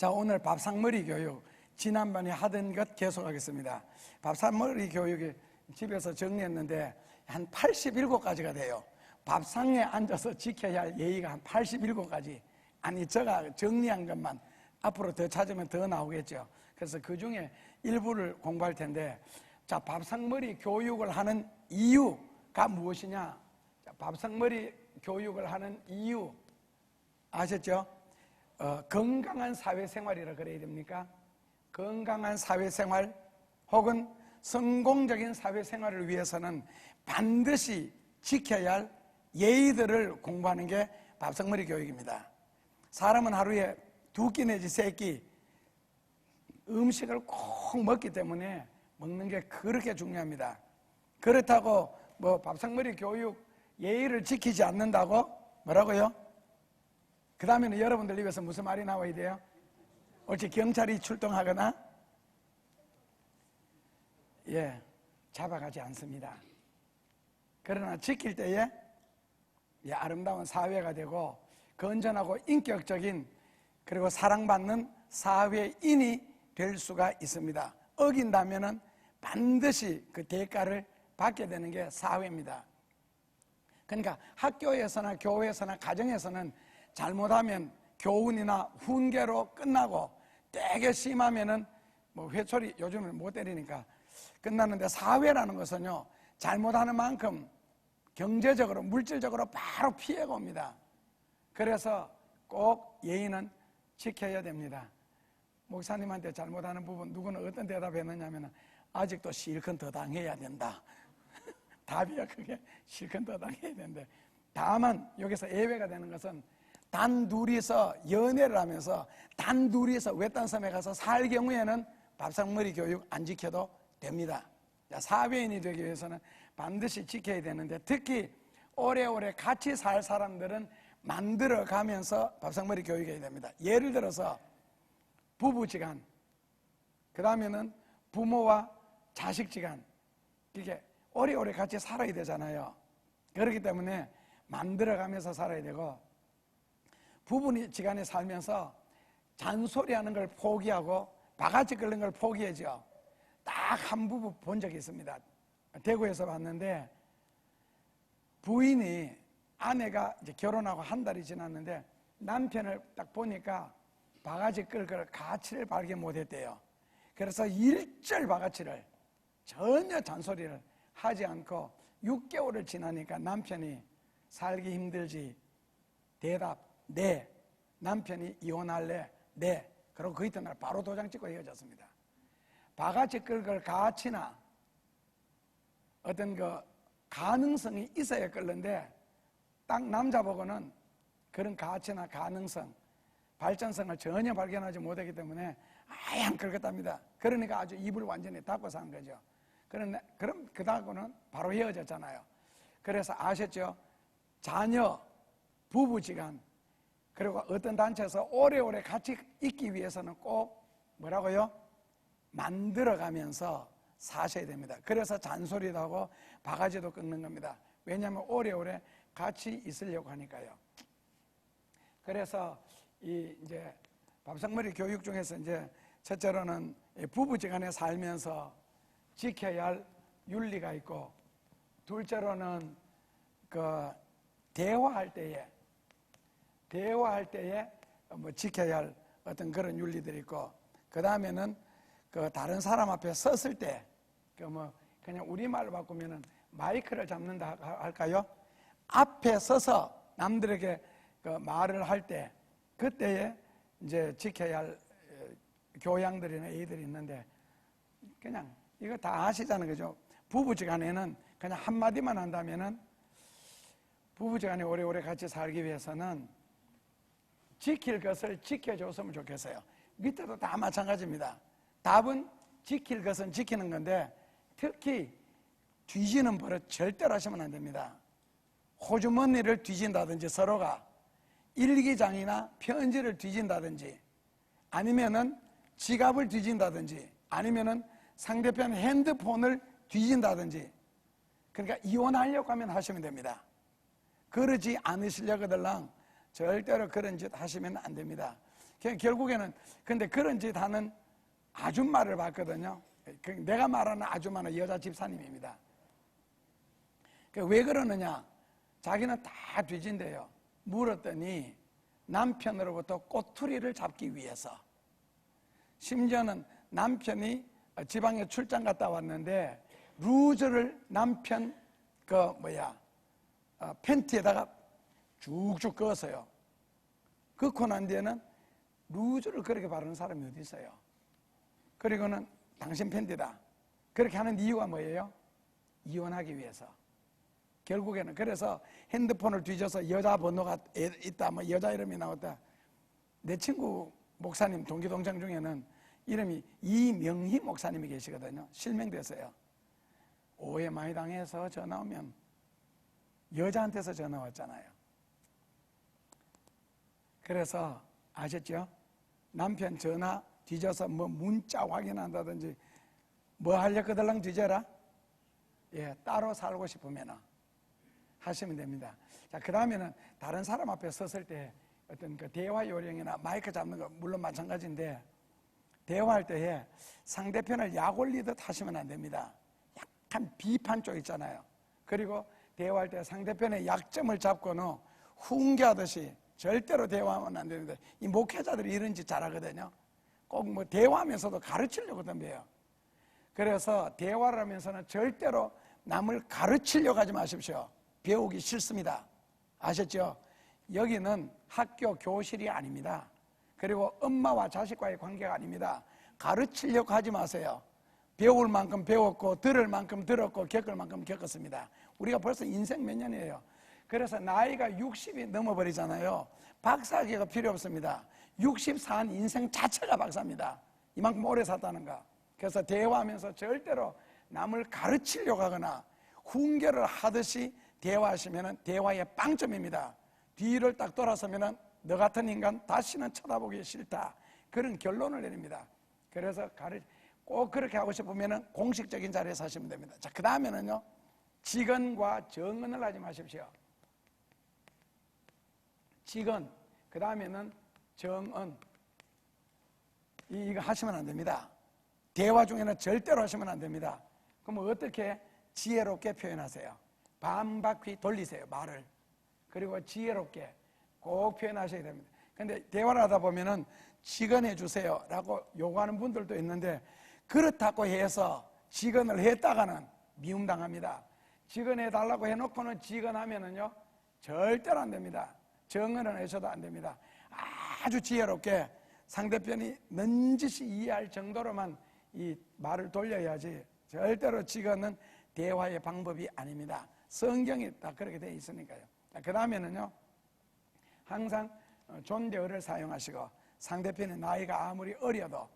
자, 오늘 밥상머리 교육, 지난번에 하던 것 계속하겠습니다. 밥상머리 교육이 집에서 정리했는데 한 87가지가 돼요. 밥상에 앉아서 지켜야 할 예의가 한 87가지. 아니, 제가 정리한 것만 앞으로 더 찾으면 더 나오겠죠. 그래서 그 중에 일부를 공부할 텐데, 자, 밥상머리 교육을 하는 이유가 무엇이냐? 자, 밥상머리 교육을 하는 이유 아셨죠? 건강한 사회생활이라 그래야 됩니까? 건강한 사회생활 혹은 성공적인 사회생활을 위해서는 반드시 지켜야 할 예의들을 공부하는 게 밥상머리 교육입니다. 사람은 하루에 2끼 내지 3끼 음식을 꼭 먹기 때문에 먹는 게 그렇게 중요합니다. 그렇다고 뭐 밥상머리 교육 예의를 지키지 않는다고 뭐라고요? 그 다음에는 여러분들 입에서 무슨 말이 나와야 돼요? 옳지, 경찰이 출동하거나 잡아가지 않습니다. 그러나 지킬 때에 아름다운 사회가 되고 건전하고 인격적인 그리고 사랑받는 사회인이 될 수가 있습니다. 어긴다면은 반드시 그 대가를 받게 되는 게 사회입니다. 그러니까 학교에서나 교회에서나 가정에서는 잘못하면 교훈이나 훈계로 끝나고 되게 심하면은 뭐 회초리 요즘은 못 때리니까 끝나는데, 사회라는 것은요 잘못하는 만큼 경제적으로 물질적으로 바로 피해가 옵니다. 그래서 꼭 예의는 지켜야 됩니다. 목사님한테 잘못하는 부분 누구는 어떤 대답했느냐면 아직도 실컷 더 당해야 된다. 답이야, 그게. 실컷 더 당해야 된대. 다만 여기서 예외가 되는 것은 단둘이서 연애를 하면서 단둘이서 외딴 섬에 가서 살 경우에는 밥상머리 교육 안 지켜도 됩니다. 사회인이 되기 위해서는 반드시 지켜야 되는데, 특히 오래오래 같이 살 사람들은 만들어가면서 밥상머리 교육해야 됩니다. 예를 들어서 부부지간, 그 다음에는 부모와 자식지간, 이게 오래오래 같이 살아야 되잖아요. 그렇기 때문에 만들어가면서 살아야 되고, 부부지간에 살면서 잔소리하는 걸 포기하고 바가지 끓는 걸 포기하죠. 딱 한 부부 본 적이 있습니다. 대구에서 봤는데, 부인이, 아내가 이제 결혼하고 한 달이 지났는데 남편을 딱 보니까 바가지 끌 걸 가치를 발견 못했대요. 그래서 일절 바가지를, 전혀 잔소리를 하지 않고 6개월을 지나니까 남편이 살기 힘들지, 대답 네. 남편이 이혼할래? 네. 그리고 그 이튿날 바로 도장 찍고 헤어졌습니다. 바가지 끌 걸 가치나 어떤 그 가능성이 있어야 끌는데, 딱 남자보고는 그런 가치나 가능성, 발전성을 전혀 발견하지 못하기 때문에 아예 안 끌겠답니다. 그러니까 아주 입을 완전히 닫고 산 거죠. 그럼 그 다음은 바로 헤어졌잖아요. 그래서 아셨죠? 자녀, 부부지간, 그리고 어떤 단체에서 오래오래 같이 있기 위해서는 꼭 뭐라고요? 만들어가면서 사셔야 됩니다. 그래서 잔소리도 하고 바가지도 꺾는 겁니다. 왜냐하면 오래오래 같이 있으려고 하니까요. 그래서 이제 밥상머리 교육 중에서 이제 첫째로는 부부지간에 살면서 지켜야 할 윤리가 있고, 둘째로는 그 대화할 때에 뭐 지켜야 할 어떤 그런 윤리들이 있고, 그 다음에는 그 다른 사람 앞에 섰을 때 그 뭐 그냥 우리말로 바꾸면은 마이크를 잡는다 할까요? 앞에 서서 남들에게 그 말을 할 때, 그때에 이제 지켜야 할 교양들이나 예의들이 있는데, 그냥 이거 다 아시잖아요, 그죠? 부부지간에는 그냥 한마디만 한다면은, 부부지간에 오래오래 같이 살기 위해서는 지킬 것을 지켜줬으면 좋겠어요. 밑에도 다 마찬가지입니다. 답은 지킬 것은 지키는 건데, 특히 뒤지는 버릇 절대로 하시면 안 됩니다. 호주머니를 뒤진다든지, 서로가 일기장이나 편지를 뒤진다든지, 아니면은 지갑을 뒤진다든지, 아니면은 상대편 핸드폰을 뒤진다든지, 그러니까 이혼하려고 하면 하시면 됩니다. 그러지 않으시려거들랑 절대로 그런 짓 하시면 안 됩니다. 결국에는 근데 그런 짓 하는 아줌마를 봤거든요. 내가 말하는 아줌마는 여자 집사님입니다. 왜 그러느냐? 자기는 다 뒤진대요. 물었더니 남편으로부터 꼬투리를 잡기 위해서. 심지어는 남편이 지방에 출장 갔다 왔는데 루즈를 남편 팬티에다가 쭉쭉 그었어요. 그고 난 뒤에는 루즈를 그렇게 바르는 사람이 어디 있어요? 그리고는 당신 팬티다. 그렇게 하는 이유가 뭐예요? 이혼하기 위해서. 결국에는 그래서 핸드폰을 뒤져서 여자 번호가 있다, 뭐 여자 이름이 나왔다. 내 친구 목사님 동기 동창 중에는 이름이 이명희 목사님이 계시거든요. 실명됐어요. 오해 많이 당해서 전화 오면 여자한테서 전화 왔잖아요. 그래서 아셨죠? 남편 전화 뒤져서 뭐 문자 확인한다든지 뭐 하려거들랑 뒤져라. 예, 따로 살고 싶으면 하시면 됩니다. 자, 그 다음에는 다른 사람 앞에 섰을 때 어떤 그 대화 요령이나 마이크 잡는 거 물론 마찬가지인데 대화할 때에 상대편을 약 올리듯 하시면 안 됩니다. 약간 비판 쪽 있잖아요. 그리고 대화할 때 상대편의 약점을 잡고는 훈계하듯이 절대로 대화하면 안 되는데 이 목회자들이 이런 짓 잘하거든요. 꼭 뭐 대화하면서도 가르치려고 덤벼요. 그래서 대화를 하면서는 절대로 남을 가르치려고 하지 마십시오. 배우기 싫습니다. 아셨죠? 여기는 학교 교실이 아닙니다. 그리고 엄마와 자식과의 관계가 아닙니다. 가르치려고 하지 마세요. 배울 만큼 배웠고 들을 만큼 들었고 겪을 만큼 겪었습니다. 우리가 벌써 인생 몇 년이에요. 그래서 나이가 60이 넘어버리잖아요. 박사학위가 필요 없습니다. 64한 인생 자체가 박사입니다. 이만큼 오래 살다는 거. 그래서 대화하면서 절대로 남을 가르치려고 하거나 훈계를 하듯이 대화하시면 대화의 빵점입니다. 뒤를 딱 돌아서면 너 같은 인간 다시는 쳐다보기 싫다. 그런 결론을 내립니다. 그래서 꼭 그렇게 하고 싶으면 공식적인 자리에서 하시면 됩니다. 자, 그 다음에는요, 직언과 정언을 하지 마십시오. 직언, 그 다음에는 정언. 이거 하시면 안 됩니다. 대화 중에는 절대로 하시면 안 됩니다. 그럼 어떻게 지혜롭게 표현하세요? 반바퀴 돌리세요, 말을. 그리고 지혜롭게 꼭 표현하셔야 됩니다. 근데 대화를 하다 보면은 직언해 주세요 라고 요구하는 분들도 있는데 그렇다고 해서 직언을 했다가는 미움당합니다. 직언해 달라고 해놓고는 직언하면은요 절대로 안 됩니다. 정언은 하셔도 안 됩니다. 아주 지혜롭게 상대편이 넌지시 이해할 정도로만 이 말을 돌려야지 절대로 직언은 대화의 방법이 아닙니다. 성경이 딱 그렇게 되어 있으니까요. 그 다음에는요, 항상 존대어를 사용하시고 상대편의 나이가 아무리 어려도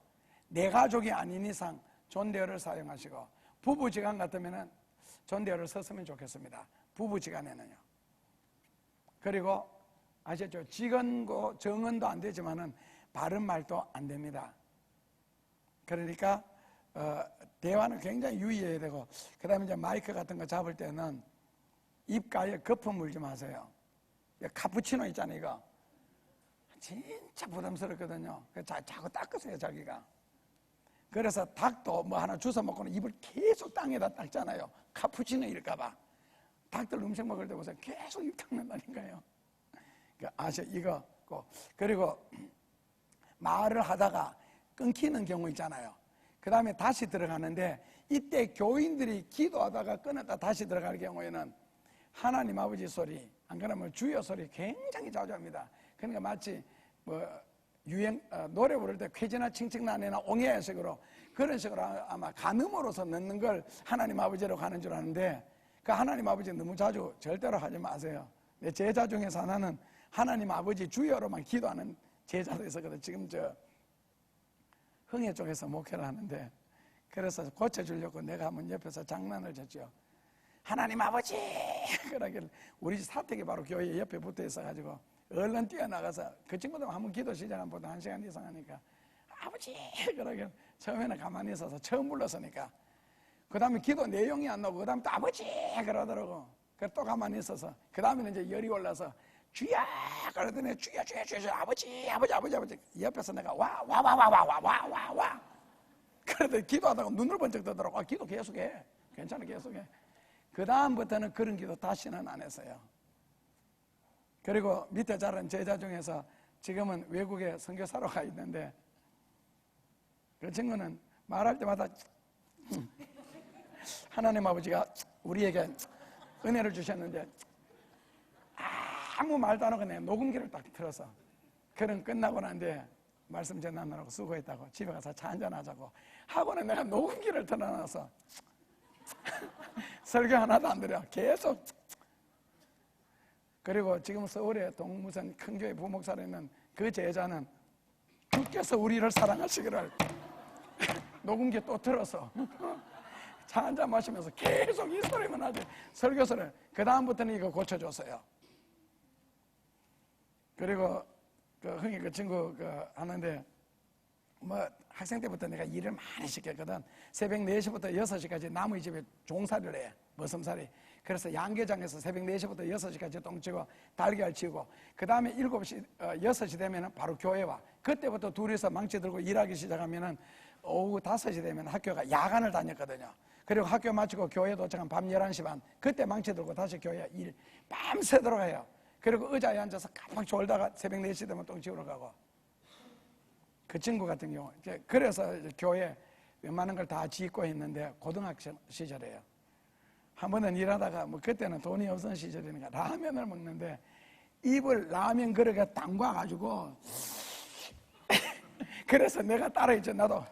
내 가족이 아닌 이상 존대어를 사용하시고 부부지간 같으면 존대어를 썼으면 좋겠습니다. 부부지간에는요. 그리고 아셨죠? 직언고 정언도 안 되지만은 바른 말도 안 됩니다. 그러니까 대화는 굉장히 유의해야 되고 그 다음에 이제 마이크 같은 거 잡을 때는 입가에 거품 물지 마세요. 카푸치노 있잖아요, 이거. 진짜 부담스럽거든요. 자꾸 닦으세요, 자기가. 그래서 닭도 뭐 하나 주워 먹고는 입을 계속 땅에다 닦잖아요. 카푸치노일까봐. 닭들 음식 먹을 때 보세요. 계속 입 닦는다니까요. 이거. 그리고 말을 하다가 끊기는 경우 있잖아요. 그 다음에 다시 들어가는데 이때 교인들이 기도하다가 끊었다 다시 들어갈 경우에는 하나님 아버지 소리, 안 그러면 주여 소리 굉장히 자주 합니다. 그러니까 마치 노래 부를 때 쾌지나 칭칭나네나 옹해식으로 그런 식으로 아마 간음으로서 넣는 걸 하나님 아버지로 가는 줄 아는데 그 하나님 아버지 너무 자주 절대로 하지 마세요. 내 제자 중에서 하나는 하나님 아버지 주여로만 기도하는 제자도 있었거든요. 지금 흥해 쪽에서 목회를 하는데 그래서 고쳐주려고 내가 한번 옆에서 장난을 쳤죠. 하나님 아버지! 그러길래 우리 사택이 바로 교회 옆에 붙어 있어가지고 얼른 뛰어나가서 그 친구들 한번 기도 시작한 보다 1시간 이상 하니까 아버지! 그러길래 처음에는 가만히 있어서 처음 불렀으니까 그 다음에 기도 내용이 안 나오고 그 다음에 또 아버지! 그러더라고. 그래서 또 가만히 있어서 그 다음에는 이제 열이 올라서 주야 그러더니 주야 아버지 옆에서 내가 와 그러더니 기도하다가 눈을 번쩍 뜨더라고. 기도 계속해. 괜찮아, 계속해. 그 다음부터는 그런 기도 다시는 안 했어요. 그리고 밑에 자란 제자 중에서 지금은 외국에 선교사로 가 있는데, 그 친구는 말할 때마다 하나님 아버지가 우리에게 은혜를 주셨는데 아무 말도 안 하고 그냥 녹음기를 딱 틀어서, 그런 끝나고 난 뒤에 말씀 전하느라고 수고했다고 집에 가서 차 한잔하자고 하고는 내가 녹음기를 틀어놔서 설교 하나도 안 드려. 계속. 그리고 지금 서울에 동무선 큰 교회 부목사로 있는 그 제자는 주께서 우리를 사랑하시기를 녹음기 또 틀어서 차 한잔 마시면서 계속 이 소리만 하지. 설교서를. 그 다음부터는 이거 고쳐줬어요. 그리고 흥이 그 친구 하는데, 뭐 학생 때부터 내가 일을 많이 시켰거든. 새벽 4시부터 6시까지 남의 집에 종살이를 해. 머슴살이. 그래서 양계장에서 새벽 4시부터 6시까지 똥치고 달걀 치우고, 그 다음에 6시 되면 바로 교회 와. 그때부터 둘이서 망치 들고 일하기 시작하면 오후 5시 되면 학교가 야간을 다녔거든요. 그리고 학교 마치고 교회 도착한 밤 11시 반, 그때 망치 들고 다시 교회 일 밤새도록 해요. 그리고 의자에 앉아서 깜빡 졸다가 새벽 4시 되면 똥 치우러 가고. 그 친구 같은 경우, 그래서 교회 웬만한 걸 다 짓고 했는데, 고등학생 시절이에요. 한 번은 일하다가, 뭐 그때는 돈이 없던 시절이니까 라면을 먹는데 입을 라면 그릇에 담가가지고 그래서 내가 따라했죠. 나도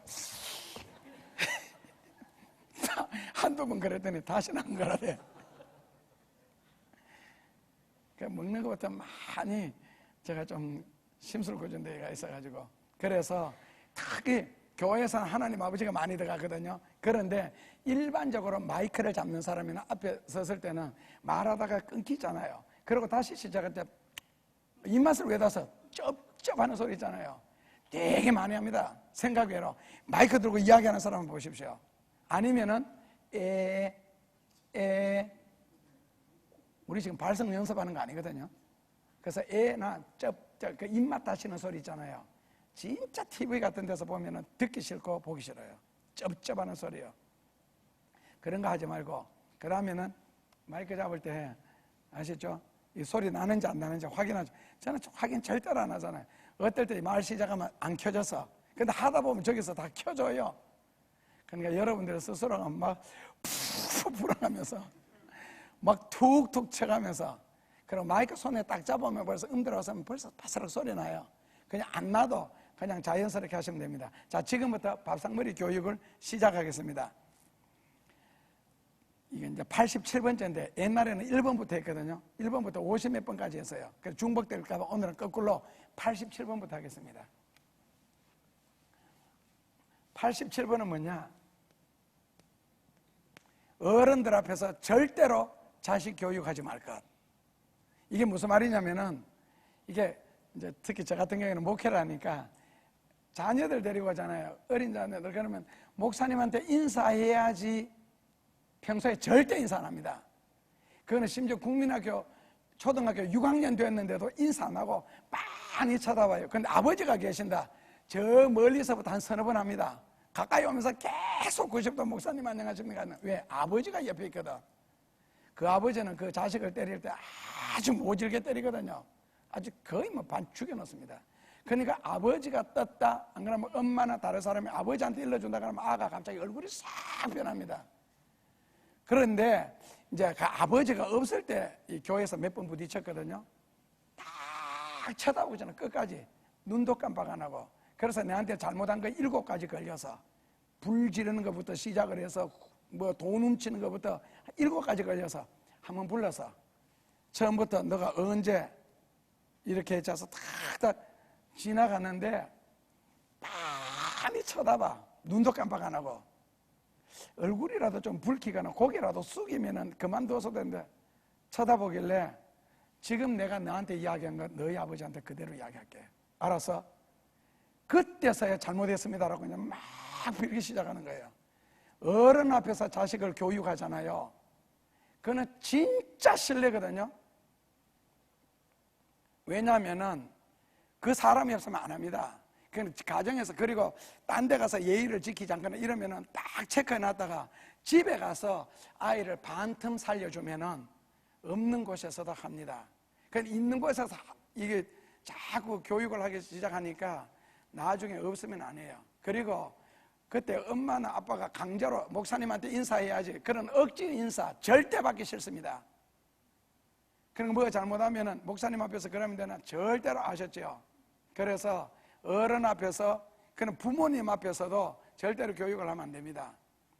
한두 번 그랬더니 다시는 안 그러래. 먹는 것부터 많이 제가 좀 심술궂은 데가 있어가지고, 그래서 특히 교회에서는 하나님 아버지가 많이 들어가거든요. 그런데 일반적으로 마이크를 잡는 사람이나 앞에 섰을 때는 말하다가 끊기잖아요. 그리고 다시 시작할 때 입맛을 외다서 쩝쩝 하는 소리 있잖아요. 되게 많이 합니다. 생각 외로. 마이크 들고 이야기하는 사람을 보십시오. 아니면은 우리 지금 발성 연습하는 거 아니거든요. 그래서 애나 쩝쩝, 그 입맛 다시는 소리 있잖아요. 진짜 TV 같은 데서 보면은 듣기 싫고 보기 싫어요. 쩝쩝하는 소리요. 그런 거 하지 말고, 그러면은 마이크 잡을 때 아시죠? 이 소리 나는지 안 나는지 확인하죠. 저는 확인 절대로 안 하잖아요. 어떨 때 말 시작하면 안 켜져서, 근데 하다 보면 저기서 다 켜져요. 그러니까 여러분들 스스로가 막 푹 불어가면서 막 툭툭 쳐가면서, 그리고 마이크 손에 딱 잡으면 벌써 들어가면 벌써 바스락 소리 나요. 그냥 안 나도 그냥 자연스럽게 하시면 됩니다. 자, 지금부터 밥상머리 교육을 시작하겠습니다. 이게 이제 87번째인데 옛날에는 1번부터 했거든요. 1번부터 50몇 번까지 했어요. 그래서 중복될까봐 오늘은 거꾸로 87번부터 하겠습니다. 87번은 뭐냐? 어른들 앞에서 절대로 자식 교육하지 말 것. 이게 무슨 말이냐면은, 이게 이제 특히 저 같은 경우에는 목회를 하니까 자녀들 데리고 가잖아요. 어린 자녀들. 그러면 목사님한테 인사해야지 평소에 절대 인사 안 합니다. 그거는 심지어 국민학교 초등학교 6학년 됐는데도 인사 안 하고 많이 쳐다봐요. 근데 아버지가 계신다. 저 멀리서부터 한 서너 번 합니다. 가까이 오면서 계속 90도 목사님 안녕하십니까? 왜? 아버지가 옆에 있거든. 그 아버지는 그 자식을 때릴 때 아주 모질게 때리거든요. 아주 거의 뭐 반 죽여놓습니다. 그러니까 아버지가 떴다, 안 그러면 엄마나 다른 사람이 아버지한테 일러준다 그러면 아가 갑자기 얼굴이 싹 변합니다. 그런데 이제 그 아버지가 없을 때 이 교회에서 몇 번 부딪혔거든요. 딱 쳐다보고 저는 끝까지 눈도 깜빡 안 하고, 그래서 내한테 잘못한 거 7가지 걸려서 불 지르는 것부터 시작을 해서 뭐 돈 훔치는 것부터 7가지 걸려서 한번 불러서 처음부터 너가 언제 이렇게 해서 탁탁 지나가는데 많이 쳐다봐. 눈도 깜빡 안 하고. 얼굴이라도 좀 붉히거나 고개라도 숙이면은 그만둬서 되는데 쳐다보길래, 지금 내가 너한테 이야기한 건 너희 아버지한테 그대로 이야기할게. 알았어? 그때서야 잘못했습니다라고 그냥 막 빌기 시작하는 거예요. 어른 앞에서 자식을 교육하잖아요. 그거는 진짜 신뢰거든요. 왜냐하면은 그 사람이 없으면 안 합니다. 그냥 가정에서, 그리고 딴 데 가서 예의를 지키지 않거나 이러면은 딱 체크해 놨다가 집에 가서 아이를 반틈 살려주면은 없는 곳에서도 합니다. 그러니까 있는 곳에서 이게 자꾸 교육을 하기 시작하니까 나중에 없으면 안 해요. 그리고 그때 엄마나 아빠가 강제로 목사님한테 인사해야지, 그런 억지 인사 절대 받기 싫습니다. 그런 거 뭐가 잘못하면은 목사님 앞에서 그러면 되나 절대로 아셨죠. 그래서 어른 앞에서, 그런 부모님 앞에서도 절대로 교육을 하면 안 됩니다.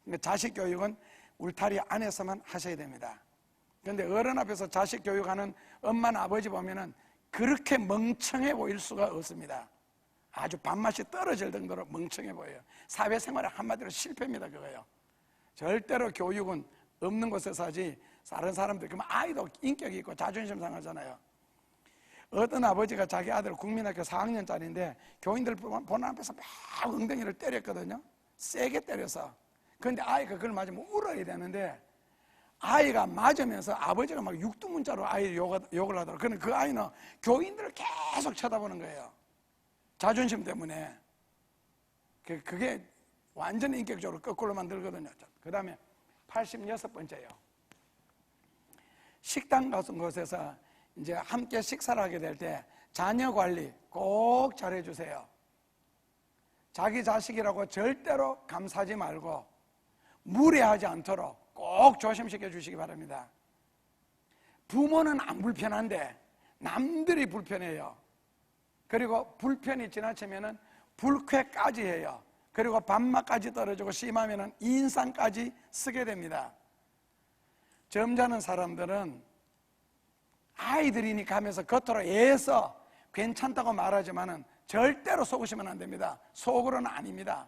그러니까 자식 교육은 울타리 안에서만 하셔야 됩니다. 그런데 어른 앞에서 자식 교육하는 엄마나 아버지 보면은 그렇게 멍청해 보일 수가 없습니다. 아주 밥맛이 떨어질 정도로 멍청해 보여요. 사회생활에 한마디로 실패입니다, 그거요. 절대로 교육은 없는 곳에서 하지. 다른 사람들, 그러면 아이도 인격이 있고 자존심 상하잖아요. 어떤 아버지가 자기 아들 국민학교 4학년짜리인데 교인들 보는 앞에서 막 엉덩이를 때렸거든요. 세게 때려서. 그런데 아이가 그걸 맞으면 울어야 되는데 아이가 맞으면서 아버지가 막 육두문자로 아이를 욕을 하더라고요. 그런데 그 아이는 교인들을 계속 쳐다보는 거예요. 자존심 때문에. 그게 완전히 인격적으로 거꾸로 만들거든요. 그 다음에 86번째요. 식당 같은 곳에서 이제 함께 식사를 하게 될 때 자녀 관리 꼭 잘해주세요. 자기 자식이라고 절대로 감싸지 말고 무례하지 않도록 꼭 조심시켜 주시기 바랍니다. 부모는 안 불편한데 남들이 불편해요. 그리고 불편이 지나치면은 불쾌까지 해요. 그리고 밥맛까지 떨어지고 심하면은 인상까지 쓰게 됩니다. 점잖은 사람들은 아이들이니까 하면서 겉으로 애써 괜찮다고 말하지만은 절대로 속으시면 안 됩니다. 속으로는 아닙니다.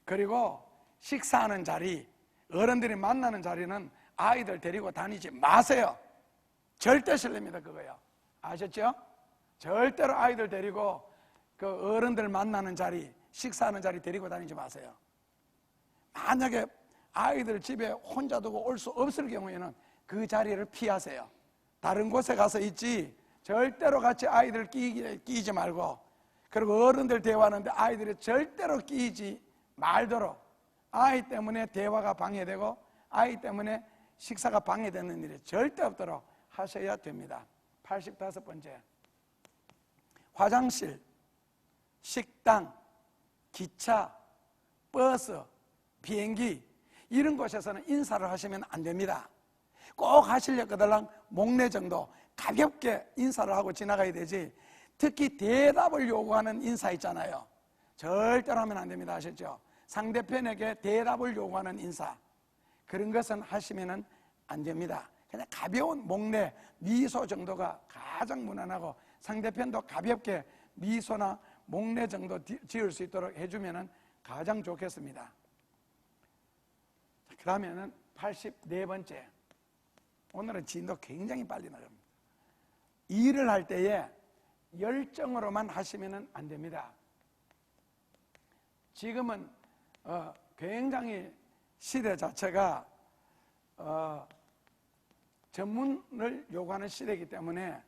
그리고 식사하는 자리, 어른들이 만나는 자리는 아이들 데리고 다니지 마세요. 절대 실례입니다, 그거요. 아셨죠? 절대로 아이들 데리고 그 어른들 만나는 자리, 식사하는 자리 데리고 다니지 마세요. 만약에 아이들 집에 혼자 두고 올 수 없을 경우에는 그 자리를 피하세요. 다른 곳에 가서 있지 절대로 같이 아이들 끼지 말고, 그리고 어른들 대화하는데 아이들이 절대로 끼지 말도록, 아이 때문에 대화가 방해되고 아이 때문에 식사가 방해되는 일이 절대 없도록 하셔야 됩니다. 85번째, 화장실, 식당, 기차, 버스, 비행기 이런 곳에서는 인사를 하시면 안 됩니다. 꼭 하시려거들랑 목례 정도 가볍게 인사를 하고 지나가야 되지, 특히 대답을 요구하는 인사 있잖아요. 절대로 하면 안 됩니다. 아셨죠? 상대편에게 대답을 요구하는 인사, 그런 것은 하시면 안 됩니다. 그냥 가벼운 목례, 미소 정도가 가장 무난하고 상대편도 가볍게 미소나 목례 정도 지을 수 있도록 해주면 가장 좋겠습니다. 그러면은 84번째, 오늘은 진도 굉장히 빨리 나갑니다. 일을 할 때에 열정으로만 하시면 안 됩니다. 지금은 굉장히 시대 자체가 전문을 요구하는 시대이기 때문에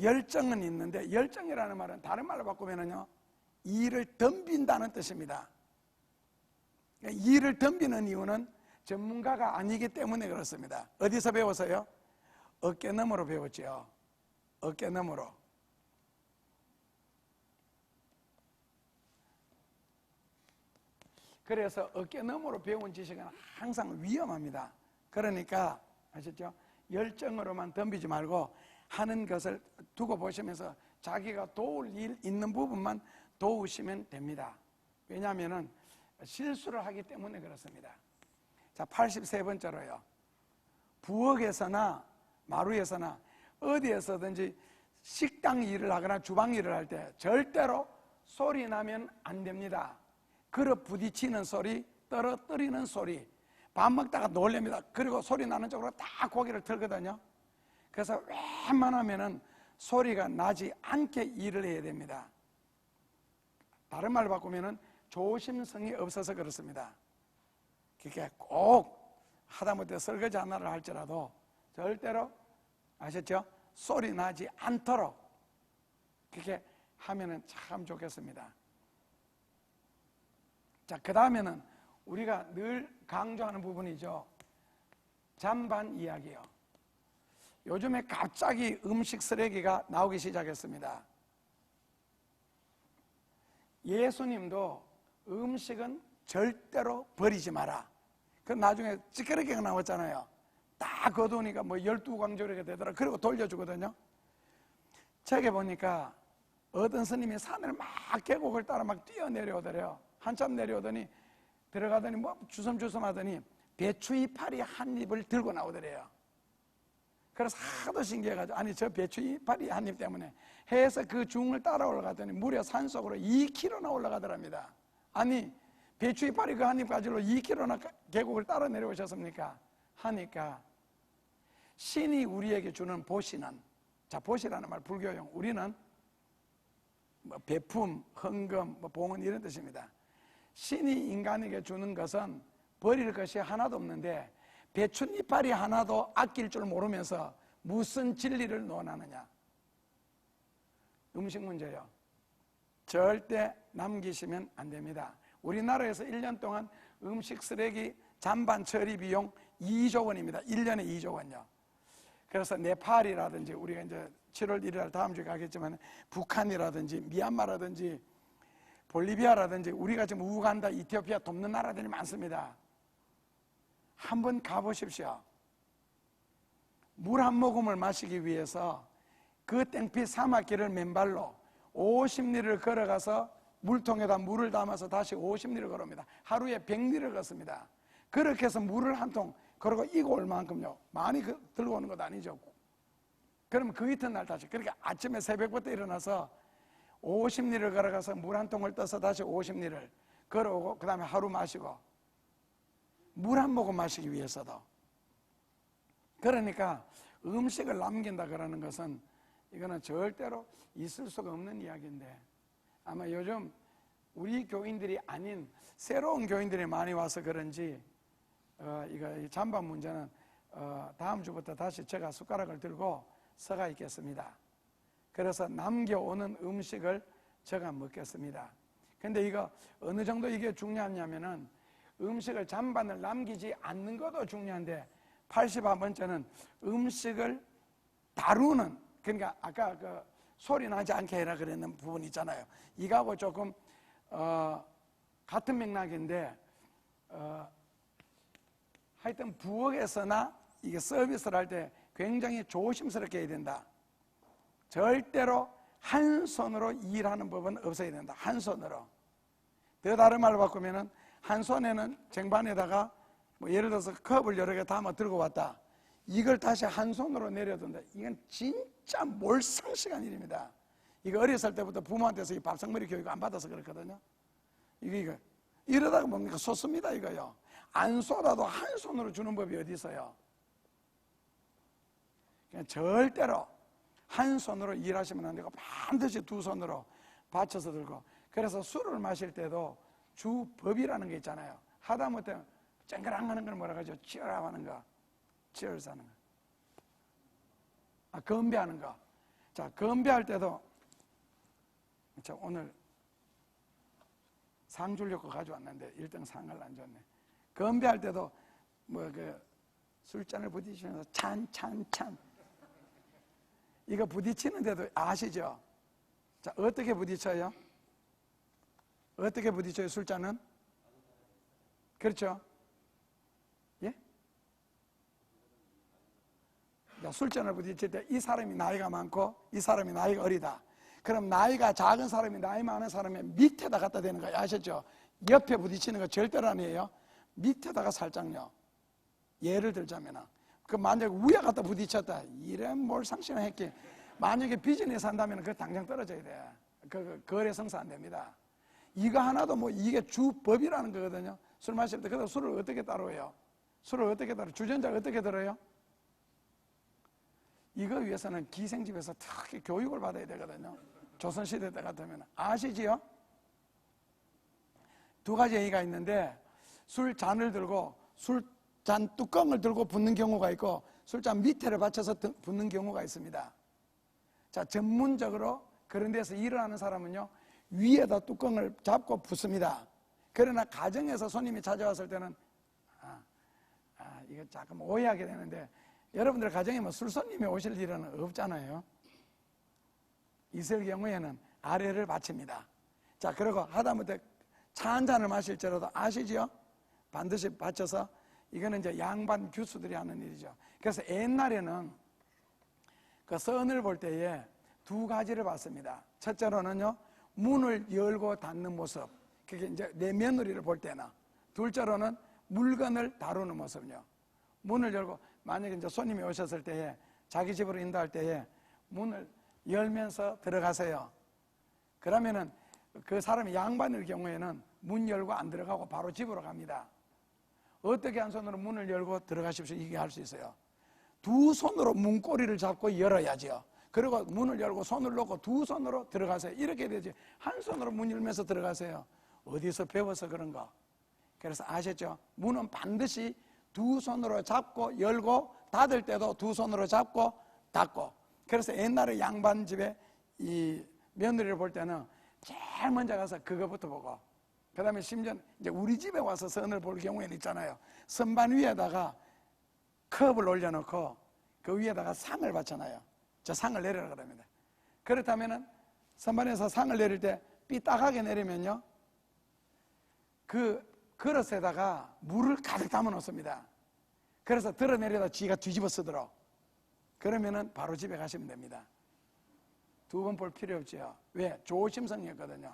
열정은 있는데, 열정이라는 말은 다른 말로 바꾸면요, 일을 덤빈다는 뜻입니다. 일을 덤비는 이유는 전문가가 아니기 때문에 그렇습니다. 어디서 배웠어요? 어깨너머로 배웠죠. 어깨너머로. 그래서 어깨너머로 배운 지식은 항상 위험합니다. 그러니까 아셨죠? 열정으로만 덤비지 말고 하는 것을 두고 보시면서 자기가 도울 일 있는 부분만 도우시면 됩니다. 왜냐하면 실수를 하기 때문에 그렇습니다. 자, 83번째로요. 부엌에서나 마루에서나 어디에서든지 식당 일을 하거나 주방 일을 할 때 절대로 소리 나면 안 됩니다. 그릇 부딪히는 소리, 떨어뜨리는 소리, 밥 먹다가 놀랍니다. 그리고 소리 나는 쪽으로 딱 고개를 틀거든요. 그래서 웬만하면은 소리가 나지 않게 일을 해야 됩니다. 다른 말로 바꾸면은 조심성이 없어서 그렇습니다. 그러니까 꼭 하다못해 설거지 하나를 할지라도 절대로, 아셨죠? 소리 나지 않도록 그렇게 하면은 참 좋겠습니다. 자, 그 다음에는 우리가 늘 강조하는 부분이죠. 잔반 이야기요. 요즘에 갑자기 음식 쓰레기가 나오기 시작했습니다. 예수님도 음식은 절대로 버리지 마라. 그 나중에 찌끄러기가 나왔잖아요. 딱 거두니까 뭐 12광조리가 되더라. 그리고 돌려주거든요. 책에 보니까 어떤 스님이 산을 막 계곡을 따라 막 뛰어 내려오더래요. 한참 내려오더니 들어가더니 뭐 주섬주섬 하더니 배추 이파리 한 입을 들고 나오더래요. 그래서 하도 신기해가지고 아니 저 배추 이파리 한 입 때문에 해서 그 중을 따라 올라가더니 무려 산속으로 2km나 올라가더랍니다. 아니 배추 이파리 그 한 입 가지고 2km나 계곡을 따라 내려오셨습니까? 하니까 신이 우리에게 주는 보시는, 자 보시라는 말 불교용, 우리는 뭐 배품, 헌금, 뭐 봉헌 이런 뜻입니다. 신이 인간에게 주는 것은 버릴 것이 하나도 없는데 배춧이파리 하나도 아낄 줄 모르면서 무슨 진리를 논하느냐. 음식 문제요. 절대 남기시면 안 됩니다. 우리나라에서 1년 동안 음식 쓰레기 잔반 처리 비용 2조 원입니다. 1년에 2조 원요. 그래서 네팔이라든지 우리가 이제 7월 1일 날 다음 주에 가겠지만 북한이라든지 미얀마라든지 볼리비아라든지 우리가 지금 우간다, 이티오피아 돕는 나라들이 많습니다. 한번 가보십시오. 물 한 모금을 마시기 위해서 그 땡빛 사막길을 맨발로 50리를 걸어가서 물통에다 물을 담아서 다시 50리를 걸어옵니다. 하루에 100리를 걷습니다. 그렇게 해서 물을 한 통 그리고 이거 올 만큼요. 많이 들고 오는 것 아니죠. 그러면 그 이튿날 다시 그렇게 아침에 새벽부터 일어나서 50리를 걸어가서 물 한 통을 떠서 다시 50리를 걸어오고 그 다음에 하루 마시고 물 한 모금 마시기 위해서도. 그러니까 음식을 남긴다 그러는 것은 이거는 절대로 있을 수가 없는 이야기인데 아마 요즘 우리 교인들이 아닌 새로운 교인들이 많이 와서 그런지 이 잔반 문제는 다음 주부터 다시 제가 숟가락을 들고 서가 있겠습니다. 그래서 남겨오는 음식을 제가 먹겠습니다. 근데 이거 어느 정도 이게 중요하냐면은 음식을 잔반을 남기지 않는 것도 중요한데 81번째는 음식을 다루는, 그러니까 아까 그 소리 나지 않게 해라 그랬는 부분 있잖아요. 이거하고 조금 같은 맥락인데 하여튼 부엌에서나 이게 서비스를 할 때 굉장히 조심스럽게 해야 된다. 절대로 한 손으로 일하는 법은 없어야 된다. 한 손으로. 더 다른 말로 바꾸면은 한 손에는 쟁반에다가 뭐 예를 들어서 컵을 여러 개 담아 들고 왔다. 이걸 다시 한 손으로 내려둔다. 이건 진짜 몰상식한 일입니다. 이거 어렸을 때부터 부모한테서 이 밥상머리 교육 안 받아서 그렇거든요. 이거 이러다가 뭡니까? 쏟습니다 이거요. 안 쏟아도 한 손으로 주는 법이 어디 있어요? 그냥 절대로 한 손으로 일하시면 안 되고 반드시 두 손으로 받쳐서 들고. 그래서 술을 마실 때도 주법이라는 게 있잖아요. 하다못해 쨍그랑 하는 걸 뭐라 하죠? 치열하고 하는 거. 치열스 하는 거. 건배하는 거. 자, 건배할 때도 자, 오늘 상 주려고 가져왔는데 1등 상을 안 줬네. 건배할 때도 뭐 그 술잔을 부딪히면서 찬 이거 부딪히는데도 아시죠? 자, 어떻게 부딪혀요? 어떻게 부딪혀요, 술잔은? 그렇죠? 예? 자, 술잔을 부딪힐 때 이 사람이 나이가 많고 이 사람이 나이가 어리다. 그럼 나이가 작은 사람이 나이 많은 사람의 밑에다 갖다 대는 거예요. 아셨죠? 옆에 부딪히는 거 절대로 아니에요. 밑에다가 살짝요. 예를 들자면 그 만약에 위에 갖다 부딪혔다. 이런 몰상식을 했기. 만약에 비즈니스 한다면 그거 당장 떨어져야 돼. 그 거래 성사 안 됩니다. 이거 하나도 뭐 이게 주법이라는 거거든요. 술 마실 때 그래서 술을 어떻게 따로해요? 술을 어떻게 따로? 주전자를 어떻게 들어요? 이거 위해서는 기생집에서 특히 교육을 받아야 되거든요. 조선시대 때 같으면. 아시지요? 두 가지 얘기가 있는데 술잔을 들고 술잔 뚜껑을 들고 붓는 경우가 있고 술잔 밑에를 받쳐서 붓는 경우가 있습니다. 자, 전문적으로 그런 데서 일을 하는 사람은요, 위에다 뚜껑을 잡고 붓습니다. 그러나 가정에서 손님이 찾아왔을 때는 이거 조금 오해하게 되는데, 여러분들 가정에 뭐 술손님이 오실 일은 없잖아요. 있을 경우에는 아래를 받칩니다. 자, 그리고 하다못해 차 한 잔을 마실지라도 아시죠? 반드시 받쳐서, 이거는 이제 양반 교수들이 하는 일이죠. 그래서 옛날에는 그 선을 볼 때에 두 가지를 봤습니다. 첫째로는요, 문을 열고 닫는 모습. 그게 이제 내 며느리를 볼 때나. 둘째로는 물건을 다루는 모습요. 문을 열고, 만약에 이제 손님이 오셨을 때에, 자기 집으로 인도할 때에 문을 열면서 들어가세요. 그러면은 그 사람이 양반일 경우에는 문 열고 안 들어가고 바로 집으로 갑니다. 어떻게 한 손으로 문을 열고 들어가십시오, 이게 할 수 있어요? 두 손으로 문고리를 잡고 열어야죠. 그리고 문을 열고 손을 놓고 두 손으로 들어가세요. 이렇게 되지. 한 손으로 문 열면서 들어가세요. 어디서 배워서 그런가? 그래서 아셨죠? 문은 반드시 두 손으로 잡고 열고, 닫을 때도 두 손으로 잡고 닫고. 그래서 옛날에 양반 집에 이 며느리를 볼 때는 제일 먼저 가서 그거부터 보고, 그 다음에 심지어 이제 우리 집에 와서 선을 볼 경우에는 있잖아요. 선반 위에다가 컵을 올려놓고 그 위에다가 상을 받잖아요. 저 상을 내리라 그럽니다. 그렇다면은 선반에서 상을 내릴 때 삐딱하게 내리면요, 그 그릇에다가 물을 가득 담아 놓습니다. 그래서 들어내려다 쥐가 뒤집어 쓰도록. 그러면은 바로 집에 가시면 됩니다. 두 번 볼 필요 없지요. 왜? 조심성이었거든요.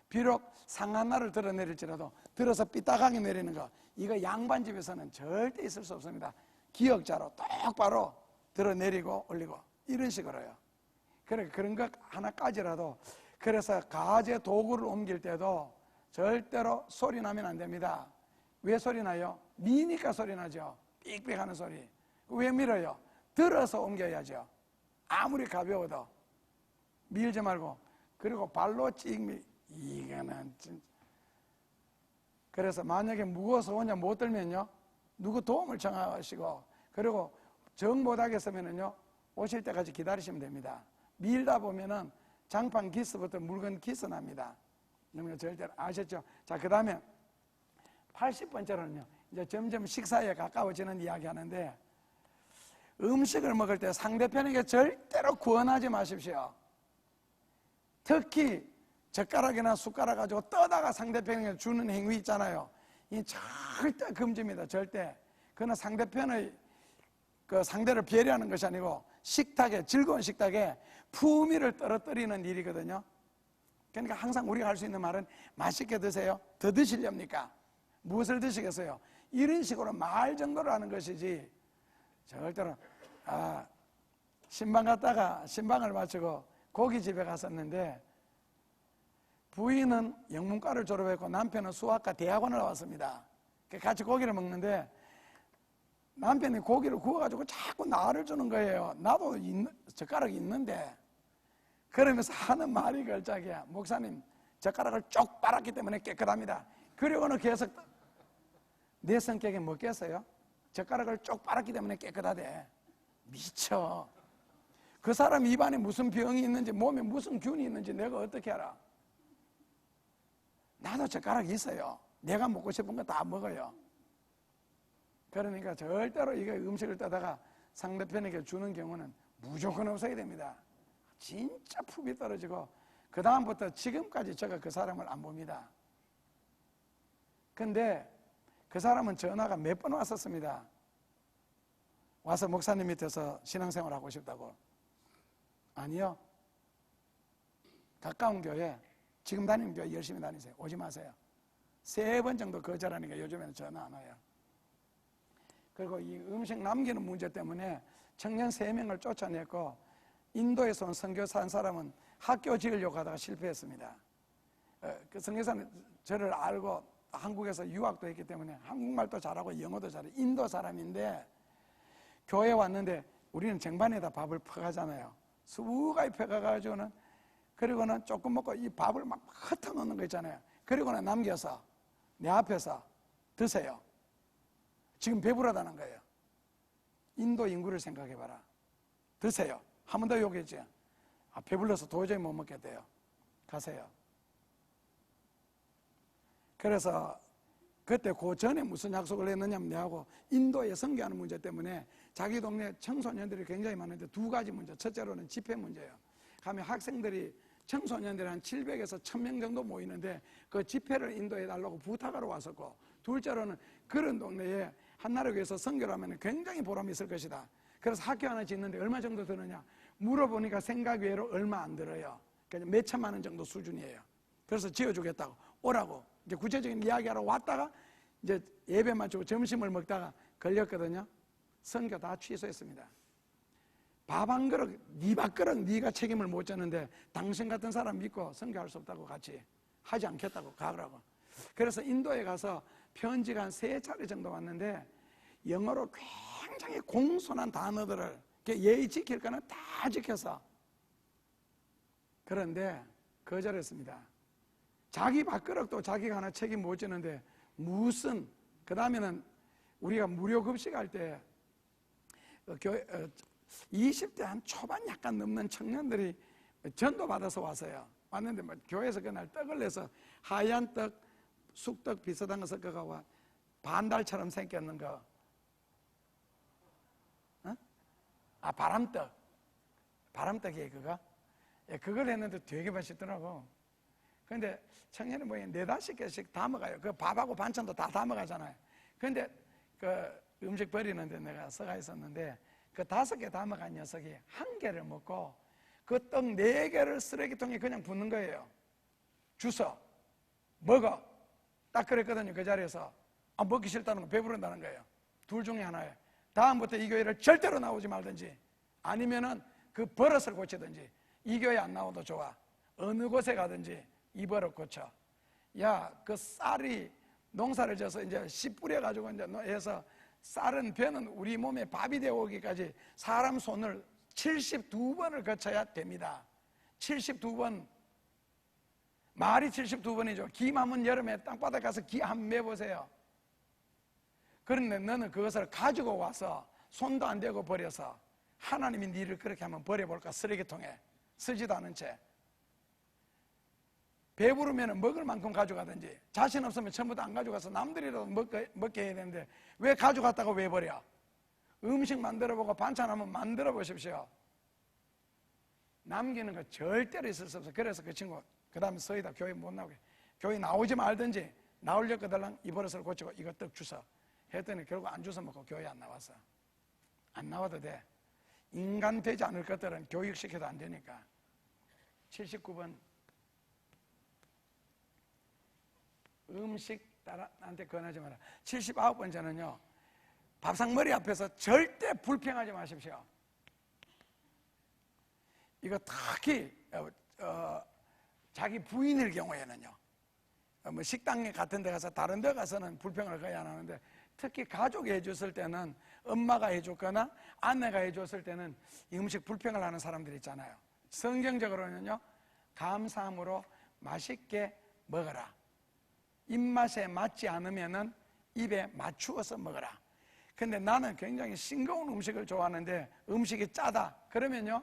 비록 상 하나를 들어내릴지라도 들어서 삐딱하게 내리는 거, 이거 양반집에서는 절대 있을 수 없습니다. 기역자로 똑바로 들어내리고 올리고 이런 식으로요. 그런 것 하나까지라도. 그래서 가재 도구를 옮길 때도 절대로 소리 나면 안 됩니다. 왜 소리 나요? 미니까 소리 나죠. 삑삑 하는 소리. 왜 밀어요? 들어서 옮겨야죠. 아무리 가벼워도 밀지 말고. 그리고 발로 찍 밀. 이거는 진짜. 그래서 만약에 무거워서 혼자 못 들면요, 누구 도움을 청하시고, 그리고 정 못하겠으면요, 오실 때까지 기다리시면 됩니다. 밀다 보면은 장판 기스부터 물건 기스 납니다. 그러면 절대로 아셨죠? 자, 그 다음에 80번째로는요, 이제 점점 식사에 가까워지는 이야기 하는데, 음식을 먹을 때 상대편에게 절대로 구원하지 마십시오. 특히 젓가락이나 숟가락 가지고 떠다가 상대편에게 주는 행위 있잖아요. 이 절대 금지입니다. 절대. 그러나 상대편의 그 상대를 배려하는 것이 아니고 식탁에, 즐거운 식탁에 품위를 떨어뜨리는 일이거든요. 그러니까 항상 우리가 할 수 있는 말은 맛있게 드세요. 더 드시렵니까? 무엇을 드시겠어요? 이런 식으로 말 정도로 하는 것이지, 절대로. 신방 갔다가 신방을 마치고 고깃집에 갔었는데, 부인은 영문과를 졸업했고 남편은 수학과 대학원을 나왔습니다. 같이 고기를 먹는데 남편이 고기를 구워가지고 자꾸 나를 주는 거예요. 나도 젓가락이 있는데. 그러면서 하는 말이 걸작이야. 목사님, 젓가락을 쪽 빨았기 때문에 깨끗합니다. 그리고는 계속, 내 성격에 먹겠어요? 젓가락을 쪽 빨았기 때문에 깨끗하대. 미쳐. 그 사람 입안에 무슨 병이 있는지, 몸에 무슨 균이 있는지 내가 어떻게 알아? 나도 젓가락이 있어요. 내가 먹고 싶은 거 다 먹어요. 그러니까 절대로 이거 음식을 떠다가 상대편에게 주는 경우는 무조건 없어야 됩니다. 진짜 푹이 떨어지고, 그 다음부터 지금까지 제가 그 사람을 안 봅니다. 근데 그 사람은 전화가 몇 번 왔었습니다. 와서 목사님 밑에서 신앙생활 하고 싶다고. 아니요, 가까운 교회, 지금 다니는 교회 열심히 다니세요. 오지 마세요. 3번 정도 거절하니까 요즘에는 전화 안 와요. 그리고 이 음식 남기는 문제 때문에 청년 3명을 쫓아냈고, 인도에서 온 선교사 한 사람은 학교 지으려고 하다가 실패했습니다. 그 선교사는 저를 알고 한국에서 유학도 했기 때문에 한국말도 잘하고 영어도 잘해. 인도 사람인데 교회에 왔는데 우리는 쟁반에다 밥을 퍼가잖아요. 수가이 퍼가가지고는, 그리고는 조금 먹고 이 밥을 막 흩어놓는 거 있잖아요. 그리고는 남겨서 내 앞에서 드세요. 지금 배부르다는 거예요. 인도 인구를 생각해봐라. 드세요. 한 번 더 요구했죠. 배불러서 도저히 못 먹겠대요. 가세요. 그래서 그때 그 전에 무슨 약속을 했느냐면 내하고 인도에 선교하는 문제 때문에 자기 동네 청소년들이 굉장히 많은데 두 가지 문제. 첫째로는 집회 문제예요. 가면 학생들이 청소년들이 한 700에서 1000명 정도 모이는데 그 집회를 인도해 달라고 부탁하러 왔었고, 둘째로는 그런 동네에 한나라교회에서 선교를 하면 굉장히 보람이 있을 것이다. 그래서 학교 하나 짓는데 얼마 정도 드느냐 물어보니까 생각 외로 얼마 안 들어요. 그냥 몇 천만 원 정도 수준이에요. 그래서 지어주겠다고 오라고 이제 구체적인 이야기하러 왔다가 이제 예배 마치고 점심을 먹다가 걸렸거든요. 선교 다 취소했습니다. 밥 한 그릇, 네 밥그릇 네가 책임을 못 졌는데 당신 같은 사람 믿고 선교할 수 없다고 같이 하지 않겠다고 가라고. 그래서 인도에 가서 편지가 한 3차례 정도 왔는데 영어로 굉장히 공손한 단어들을 예의 지킬 거는 다 지켜서, 그런데 거절했습니다. 자기 밥그릇도 자기가 하나 책임 못 지는데 무슨, 그 다음에는 우리가 무료 급식할 때 20대 한 초반 약간 넘는 청년들이 전도 받아서 왔어요. 왔는데 뭐 교회에서 그날 떡을 내서 하얀 떡, 쑥떡 비슷한 거 섞어가고 반달처럼 생겼는 거, 바람떡이에요 그거. 예, 그걸 했는데 되게 맛있더라고. 근데 청년이 뭐 4-5개씩 담아가요. 그 밥하고 반찬도 다 담아가잖아요. 근데 그 음식 버리는데 내가 서가 있었는데 그 5개 담아간 녀석이 1개를 먹고 그 떡 4개를 쓰레기통에 그냥 붓는 거예요. 주워 먹어 딱 그랬거든요. 그 자리에서 먹기 싫다는 거, 배부른다는 거예요. 둘 중에 하나예요. 다음부터 이 교회를 절대로 나오지 말든지 아니면은 그 버릇을 고치든지. 이 교회 안 나와도 좋아. 어느 곳에 가든지 이 버릇 고쳐. 야, 그 쌀이 농사를 져서 이제 씨 뿌려가지고 이제 해서 쌀은 벼는 우리 몸에 밥이 되어 오기까지 사람 손을 72번을 거쳐야 됩니다. 72번. 말이 72번이죠. 기맘은 여름에 땅바닥 가서 기 한번 매보세요. 그런데 너는 그것을 가지고 와서 손도 안 대고 버려서 하나님이 니를 그렇게 한번 버려볼까? 쓰레기통에 쓰지도 않은 채. 배부르면 먹을 만큼 가져가든지, 자신 없으면 전부 다 안 가져가서 남들이라도 먹게 해야 되는데 왜 가져갔다고 왜 버려? 음식 만들어보고 반찬 한번 만들어 보십시오. 남기는 거 절대로 있을 수 없어요. 그래서 그 친구 그 다음에 서희다 교회 못 나오게, 교회 나오지 말든지 나오려고 달랑 이 버릇을 고치고 이거 떡 주서 했더니 결국 안 주워 먹고 교회 안 나왔어. 안 나와도 돼. 인간 되지 않을 것들은 교육시켜도 안 되니까. 79번. 음식 나한테 권하지 마라. 79번째는요 밥상머리 앞에서 절대 불평하지 마십시오. 이거 특히 자기 부인일 경우에는요, 뭐 식당 같은 데 가서 다른 데 가서는 불평을 거의 안 하는데 특히 가족이 해줬을 때는, 엄마가 해줬거나 아내가 해줬을 때는 이 음식 불평을 하는 사람들이 있잖아요. 성경적으로는요 감사함으로 맛있게 먹어라. 입맛에 맞지 않으면은 입에 맞추어서 먹어라. 근데 나는 굉장히 싱거운 음식을 좋아하는데 음식이 짜다 그러면요,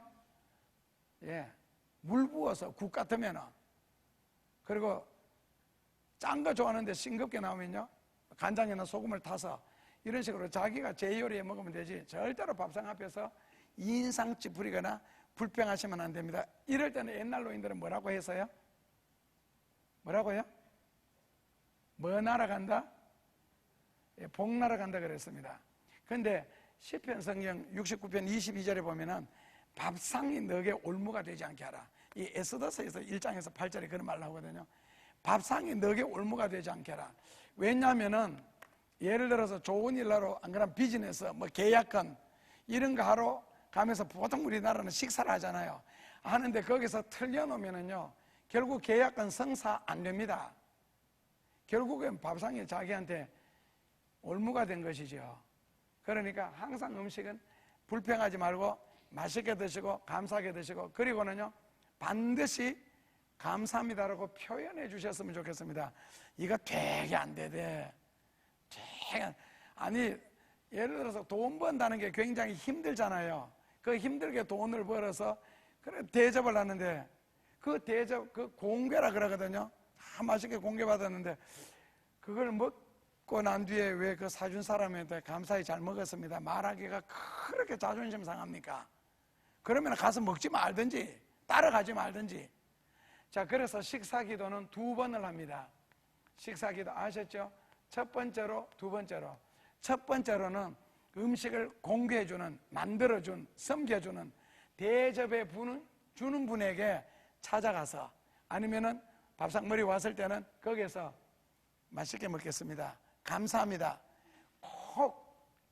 물 부어서 국 같으면은, 그리고 짠 거 좋아하는데 싱겁게 나오면요 간장이나 소금을 타서 이런 식으로 자기가 제 요리에 먹으면 되지 절대로 밥상 앞에서 인상 찌푸리거나 불평하시면 안 됩니다. 이럴 때는 옛날 노인들은 뭐라고 해서요? 뭐라고요? 뭐 나라 간다? 복 나라 간다 그랬습니다. 근데 시편 성경 69편 22절에 보면은 밥상이 너에게 올무가 되지 않게 하라. 이 에스더서에서 1장에서 8절에 그런 말 나오거든요. 밥상이 너에게 올무가 되지 않게 하라. 왜냐하면은 예를 들어서 좋은 일하러 안 그러면 비즈니스 뭐 계약건 이런 거 하러 가면서 보통 우리나라는 식사를 하잖아요. 하는데 거기서 틀려놓으면은요 결국 계약건 성사 안 됩니다. 결국엔 밥상이 자기한테 올무가 된 것이죠. 그러니까 항상 음식은 불평하지 말고 맛있게 드시고 감사하게 드시고, 그리고는요 반드시 감사합니다라고 표현해 주셨으면 좋겠습니다. 이거 되게 안 되대. 아니 예를 들어서 돈 번다는 게 굉장히 힘들잖아요. 그 힘들게 돈을 벌어서 그래 대접을 하는데 그 대접 그 공개라 그러거든요. 다 맛있게 공개받았는데 그걸 먹고 난 뒤에 왜 그 사준 사람한테 감사히 잘 먹었습니다 말하기가 그렇게 자존심 상합니까? 그러면 가서 먹지 말든지 따라가지 말든지. 자, 그래서 식사기도는 2번을 합니다. 식사기도 아셨죠? 첫 번째로, 두 번째로. 첫 번째로는 음식을 공개해주는, 만들어준, 섬겨주는, 대접해 주는 분에게 찾아가서, 아니면은 밥상머리 왔을 때는 거기에서 맛있게 먹겠습니다, 감사합니다. 꼭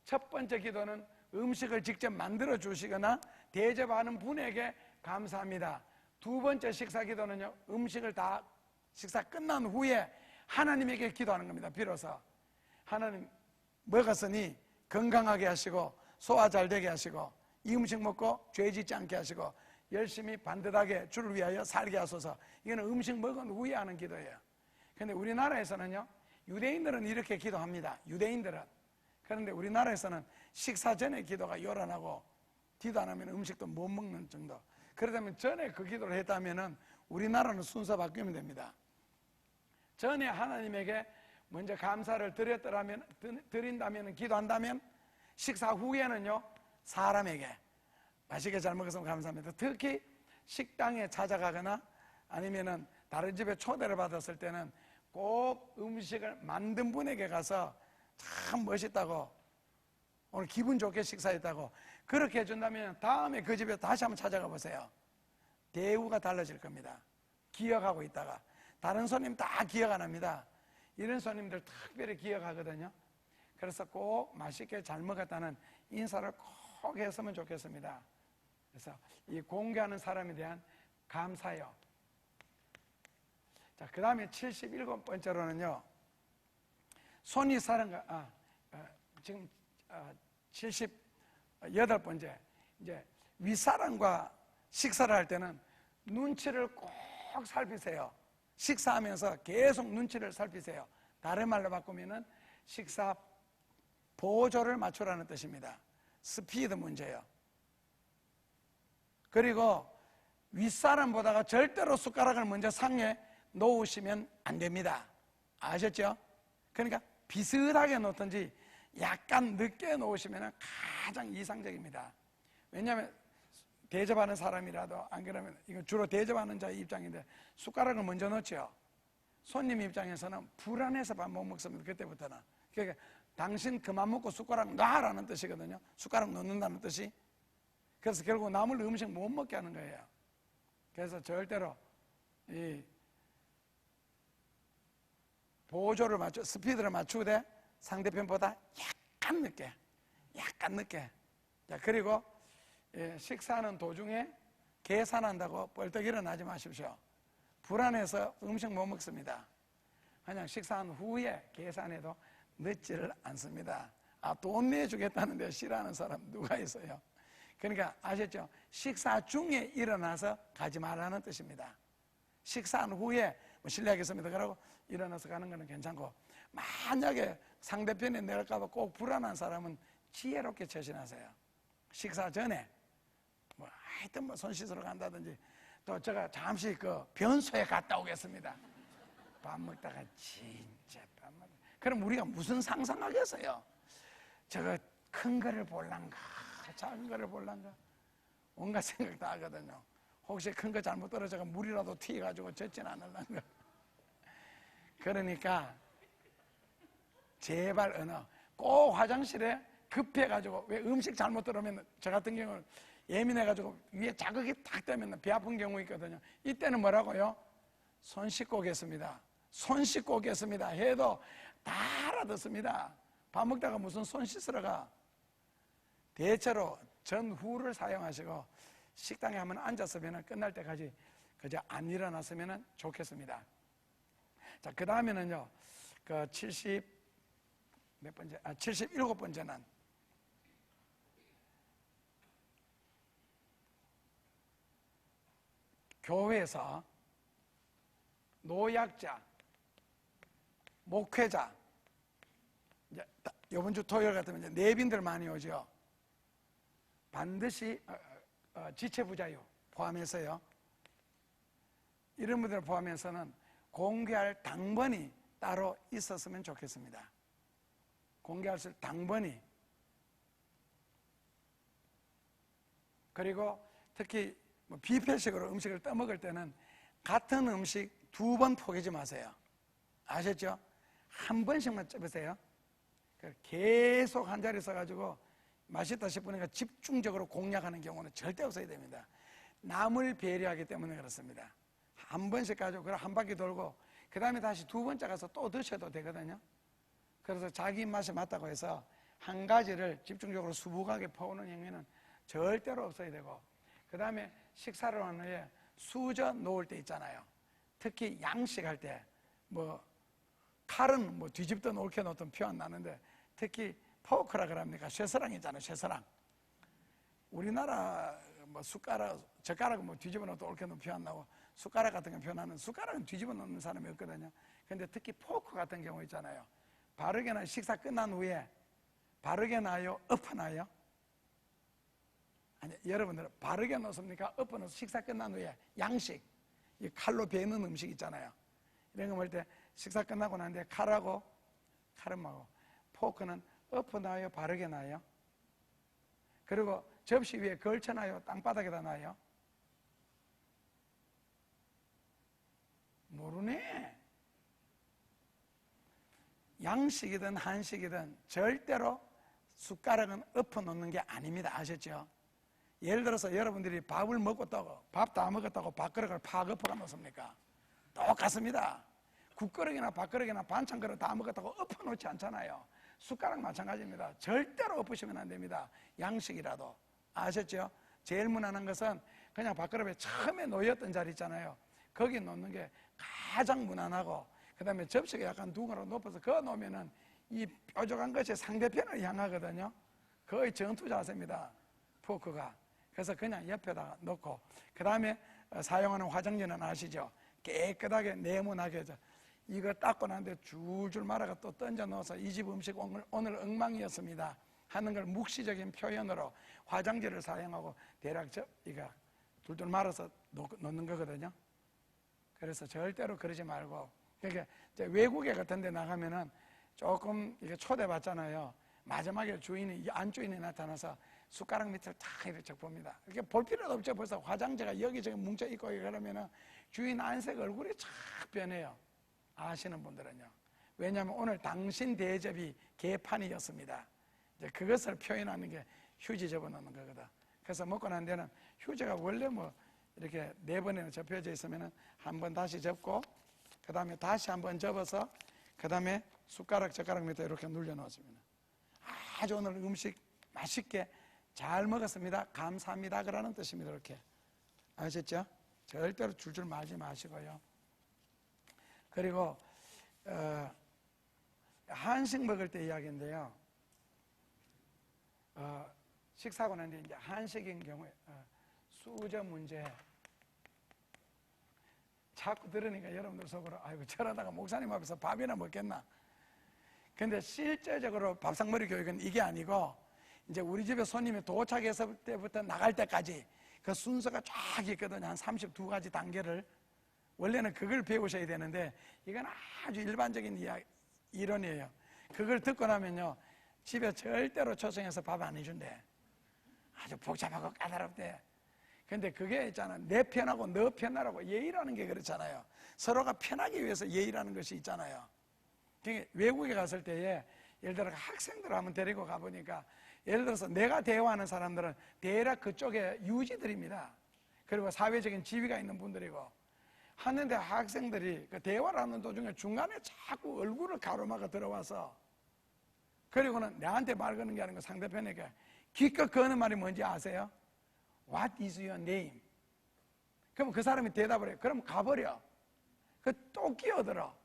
첫 번째 기도는 음식을 직접 만들어 주시거나 대접하는 분에게 감사합니다. 두 번째 식사 기도는요, 음식을 다 식사 끝난 후에 하나님에게 기도하는 겁니다. 비로소 하나님 먹었으니 건강하게 하시고 소화 잘 되게 하시고 이 음식 먹고 죄 짓지 않게 하시고 열심히 반듯하게 주를 위하여 살게 하소서. 이거는 음식 먹은 후에 하는 기도예요. 그런데 우리나라에서는요, 유대인들은 이렇게 기도합니다. 유대인들은. 그런데 우리나라에서는 식사 전에 기도가 요란하고 기도 안 하면 음식도 못 먹는 정도. 그러다면 전에 그 기도를 했다면 우리나라는 순서 바뀌면 됩니다. 전에 하나님에게 먼저 감사를 드린다면, 기도한다면 식사 후에는요, 사람에게 맛있게 잘 먹었으면 감사합니다. 특히 식당에 찾아가거나 아니면은 다른 집에 초대를 받았을 때는 꼭 음식을 만든 분에게 가서 참 멋있다고, 오늘 기분 좋게 식사했다고 그렇게 해준다면 다음에 그 집에 다시 한번 찾아가 보세요. 대우가 달라질 겁니다. 기억하고 있다가 다른 손님 다 기억 안 합니다. 이런 손님들 특별히 기억하거든요. 그래서 꼭 맛있게 잘 먹었다는 인사를 꼭 했으면 좋겠습니다. 그래서 이 공개하는 사람에 대한 감사요. 자, 그 다음에 77번째로는요, 손이 사랑가, 지금 78번째, 이제 윗사람과 식사를 할 때는 눈치를 꼭 살피세요. 식사하면서 계속 눈치를 살피세요. 다른 말로 바꾸면은 식사 보조를 맞추라는 뜻입니다. 스피드 문제예요. 그리고 윗사람보다가 절대로 숟가락을 먼저 상에 놓으시면 안 됩니다. 아셨죠? 그러니까 비슷하게 놓든지 약간 늦게 놓으시면 가장 이상적입니다. 왜냐하면 대접하는 사람이라도 안 그러면, 이건 주로 대접하는 자의 입장인데 숟가락을 먼저 넣죠. 손님 입장에서는 불안해서 밥 못 먹습니다. 그때부터는. 그러니까 당신 그만 먹고 숟가락 놔라는 뜻이거든요. 숟가락 놓는다는 뜻이. 그래서 결국 남을 음식 못 먹게 하는 거예요. 그래서 절대로 이 보조를 스피드를 맞추되 상대편보다 약간 늦게. 자, 그리고 식사하는 도중에 계산한다고 벌떡 일어나지 마십시오. 불안해서 음식 못 먹습니다. 그냥 식사한 후에 계산해도 늦지를 않습니다. 돈 내주겠다는데 싫어하는 사람 누가 있어요? 그러니까 아셨죠? 식사 중에 일어나서 가지 말라는 뜻입니다. 식사한 후에 실례하겠습니다 그러고 일어나서 가는 거는 괜찮고, 만약에 상대편에 내릴까봐 꼭 불안한 사람은 지혜롭게 처신하세요. 식사 전에 하여튼 손 씻으러 간다든지, 또 제가 잠시 그 변소에 갔다 오겠습니다. 밥 먹다가 진짜 밥 먹. 그럼 우리가 무슨 상상하겠어요? 저거 큰 거를 볼란가 작은 거를 볼란가 온갖 생각 다 하거든요. 혹시 큰 거 잘못 떨어져가 물이라도 튀어가지고 젖진 않을란가. 그러니까 제발 꼭 화장실에 급해가지고, 왜 음식 잘못 들어오면 저 같은 경우는 예민해가지고 위에 자극이 탁 되면 배 아픈 경우 있거든요. 이때는 뭐라고요? 손 씻고 오겠습니다. 손 씻고 오겠습니다 해도 다 알아듣습니다. 밥 먹다가 무슨 손 씻으러 가. 대체로 전후를 사용하시고 식당에 한번 앉았으면 끝날 때까지 그저 안 일어났으면 좋겠습니다. 자, 그 다음에는요, 그 77번째는 교회에서 노약자, 목회자, 이제 이번 주 토요일 같으면 이제 내빈들 많이 오죠. 반드시 지체부자요, 포함해서요. 이런 분들을 포함해서는 공개할 당번이 따로 있었으면 좋겠습니다. 공개할 수 당번이. 그리고 특히 뷔페식으로 음식을 떠먹을 때는 같은 음식 2번 포기지 마세요. 아셨죠? 한 번씩만 ጨ으세요. 계속 한 자리에 서가지고 맛있다 싶으니까 집중적으로 공략하는 경우는 절대 없어야 됩니다. 남을 배려하기 때문에 그렇습니다. 한 번씩 가지고 그걸 한 바퀴 돌고 그 다음에 다시 2번째 가서 또 드셔도 되거든요. 그래서 자기 입맛에 맞다고 해서 한 가지를 집중적으로 수북하게 퍼오는 행위는 절대로 없어야 되고, 그 다음에 식사를 한 후에 수저 놓을 때 있잖아요. 특히 양식할 때 칼은 뒤집든 옳게 놓든 표 안 나는데, 특히 포크라 그럽니까? 쇠서랑 있잖아요. 쇠서랑. 우리나라 젓가락 뒤집어 놓도 옳게 놓으면 표 안 나고, 숟가락 같은 건 표 나는, 숟가락은 뒤집어 놓는 사람이 없거든요. 근데 특히 포크 같은 경우 있잖아요. 바르게 놔요. 식사 끝난 후에 바르게 놔요? 엎어놔요? 아니, 여러분들은 바르게 놓습니까? 엎어놓어서 식사 끝난 후에 양식, 이 칼로 베는 음식 있잖아요. 이런 거 먹을 때 식사 끝나고 난 뒤에 칼하고 포크는 엎어놔요? 바르게 놔요? 그리고 접시 위에 걸쳐놔요? 땅바닥에다 놔요? 모르네. 양식이든 한식이든 절대로 숟가락은 엎어놓는 게 아닙니다. 아셨죠? 예를 들어서 여러분들이 밥을 먹고 떠고 밥 다 먹었다고 밥그릇을 팍 엎어가 놓습니까? 똑같습니다. 국그릇이나 밥그릇이나 반찬그릇 다 먹었다고 엎어놓지 않잖아요. 숟가락 마찬가지입니다. 절대로 엎으시면 안 됩니다. 양식이라도. 아셨죠? 제일 무난한 것은 그냥 밥그릇에 처음에 놓였던 자리 있잖아요. 거기 놓는 게 가장 무난하고, 그 다음에 접시가 약간 둥그러 높아서 그거 놓으면은 이 뾰족한 것이 상대편을 향하거든요. 거의 전투 자세입니다. 포크가. 그래서 그냥 옆에다가 놓고, 그 다음에 사용하는 화장지는 아시죠? 깨끗하게 네모나게 이거 닦고 난 뒤에 줄줄 말아가 또 던져 넣어서 이 집 음식 오늘 엉망이었습니다 하는 걸 묵시적인 표현으로 화장지를 사용하고 대략 이거 둘둘 말아서 놓는 거거든요. 그래서 절대로 그러지 말고, 그러니까 외국에 같은 데 나가면은 조금 이렇게 초대받잖아요. 마지막에 안주인이 나타나서 숟가락 밑을 탁 이렇게 봅니다. 이렇게 볼 필요도 없죠. 벌써 화장지가 여기저기 뭉쳐 있고 그러면은 주인 안색 얼굴이 쫙 변해요. 아시는 분들은요. 왜냐하면 오늘 당신 대접이 개판이었습니다. 이제 그것을 표현하는 게 휴지 접어놓는 거거든. 그래서 먹고 난 데는 휴지가 원래 이렇게 4번이나 접혀져 있으면은 한 번 다시 접고, 그 다음에 다시 한 번 접어서, 그 다음에 젓가락 밑에 이렇게 눌려 놓습니다. 아주 오늘 음식 맛있게 잘 먹었습니다. 감사합니다. 그러는 뜻입니다. 이렇게. 아셨죠? 절대로 줄줄 말지 마시고요. 그리고 한식 먹을 때 이야기인데요. 식사하고 난 뒤에 이제 한식인 경우에 수저 문제 자꾸 들으니까 여러분들 속으로 아이고 저러다가 목사님 앞에서 밥이나 먹겠나. 근데 실제적으로 밥상머리 교육은 이게 아니고, 이제 우리 집에 손님이 도착했을 때부터 나갈 때까지 그 순서가 쫙 있거든요. 한 32가지 단계를. 원래는 그걸 배우셔야 되는데 이건 아주 일반적인 이론이에요. 그걸 듣고 나면요, 집에 절대로 초청해서 밥 안 해준대. 아주 복잡하고 까다롭대. 근데 그게 있잖아, 내 편하고 너 편하라고. 예의라는 게 그렇잖아요. 서로가 편하기 위해서 예의라는 것이 있잖아요. 그러니까 외국에 갔을 때에 예를 들어 학생들을 한번 데리고 가보니까, 예를 들어서 내가 대화하는 사람들은 대략 그쪽에 유지들입니다. 그리고 사회적인 지위가 있는 분들이고 하는데, 학생들이 그 대화를 하는 도중에 중간에 자꾸 얼굴을 가로막아 들어와서, 그리고는 내한테 말 거는 게 아니고 상대편에게 기껏 거는 말이 뭔지 아세요? What is your name? 그럼 그 사람이 대답을 해요. 그럼 가버려. 또 끼어들어.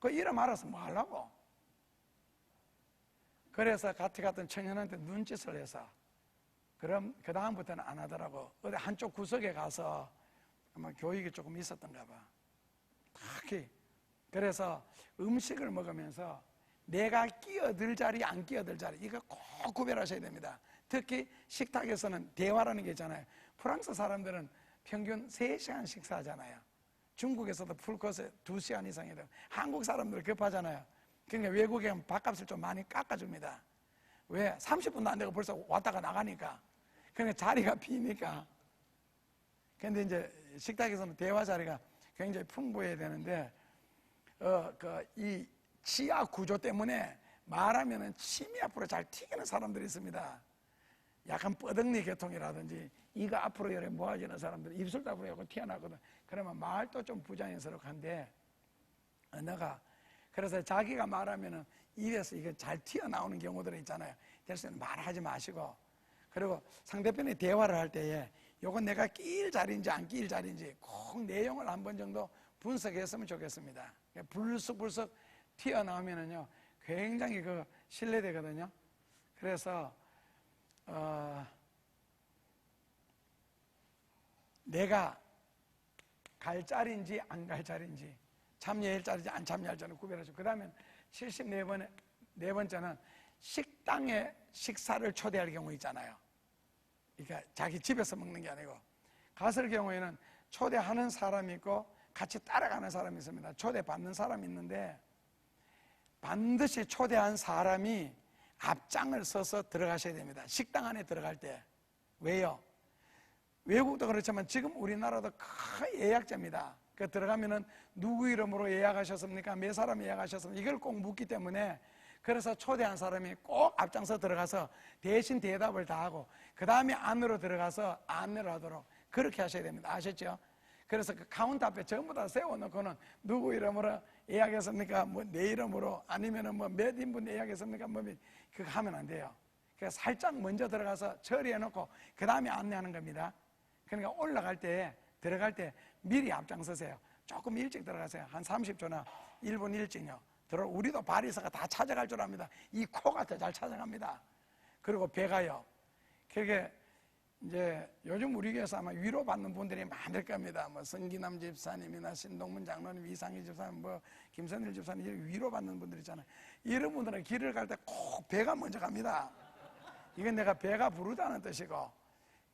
그 이름 알아서 뭐 하려고? 그래서 같이 갔던 청년한테 눈짓을 해서, 그럼 그 다음부터는 안 하더라고. 어디 한쪽 구석에 가서 아마 교육이 조금 있었던가 봐. 특히. 그래서 음식을 먹으면서 내가 끼어들 자리, 안 끼어들 자리, 이거 꼭 구별하셔야 됩니다. 특히 식탁에서는 대화라는 게 있잖아요. 프랑스 사람들은 평균 3시간 식사하잖아요. 중국에서도 풀코스 2시간 이상이 돼요. 한국 사람들 급하잖아요. 그러니까 외국에 가면 밥값을 좀 많이 깎아줍니다. 왜? 30분도 안 되고 벌써 왔다가 나가니까. 그러니까 자리가 비니까. 근데 이제 식탁에서는 대화 자리가 굉장히 풍부해야 되는데, 이 치아 구조 때문에 말하면은 침이 앞으로 잘 튀기는 사람들이 있습니다. 약간 뻐덕니 계통이라든지 이가 앞으로 이렇게 모아지는 사람들, 입술도 앞으로 이렇게 튀어나거든. 그러면 말도 좀 부자연스럽게 언어가. 그래서 자기가 말하면은 입에서 이게 잘 튀어나오는 경우들이 있잖아요. 그래서 말하지 마시고, 그리고 상대편이 대화를 할 때에 요건 내가 끼일 자리인지 안 끼일 자리인지 꼭 내용을 한 번 정도 분석했으면 좋겠습니다. 불쑥불쑥 튀어나오면은요 굉장히 신뢰되거든요. 그래서 내가 갈 자리인지 안 갈 자리인지, 참여할 자리인지 안 참여할 자리를 구별하죠. 그 다음에 74번째는 식당에 식사를 초대할 경우 있잖아요. 그러니까 자기 집에서 먹는 게 아니고, 갔을 경우에는 초대하는 사람이 있고 같이 따라가는 사람이 있습니다. 초대받는 사람이 있는데 반드시 초대한 사람이 앞장을 서서 들어가셔야 됩니다. 식당 안에 들어갈 때. 왜요? 외국도 그렇지만 지금 우리나라도 큰 예약제입니다. 그 들어가면은 누구 이름으로 예약하셨습니까? 몇 사람 예약하셨습니까? 이걸 꼭 묻기 때문에, 그래서 초대한 사람이 꼭 앞장서 들어가서 대신 대답을 다 하고 그 다음에 안으로 들어가서 안내를 하도록 그렇게 하셔야 됩니다. 아셨죠? 그래서 그 카운터 앞에 전부 다 세워놓고는 누구 이름으로 예약했습니까? 뭐 내 이름으로, 아니면은 뭐 몇 인분 예약했습니까? 뭐 그거 하면 안 돼요. 그래서 살짝 먼저 들어가서 처리해놓고 그 다음에 안내하는 겁니다. 그러니까 올라갈 때, 들어갈 때 미리 앞장서세요. 조금 일찍 들어가세요. 한 30초나 1분 일찍요. 우리도 바리새가 다 찾아갈 줄 압니다. 이 코가 더 잘 찾아갑니다. 그리고 배가요. 그게 이제 요즘 우리 교회에서 아마 위로받는 분들이 많을 겁니다. 뭐 성기남 집사님이나 신동문 장로님, 이상희 집사님, 뭐 김선일 집사님, 이렇게 위로받는 분들 있잖아요. 이런 분들은 길을 갈 때 꼭 배가 먼저 갑니다. 이건 내가 배가 부르다는 뜻이고,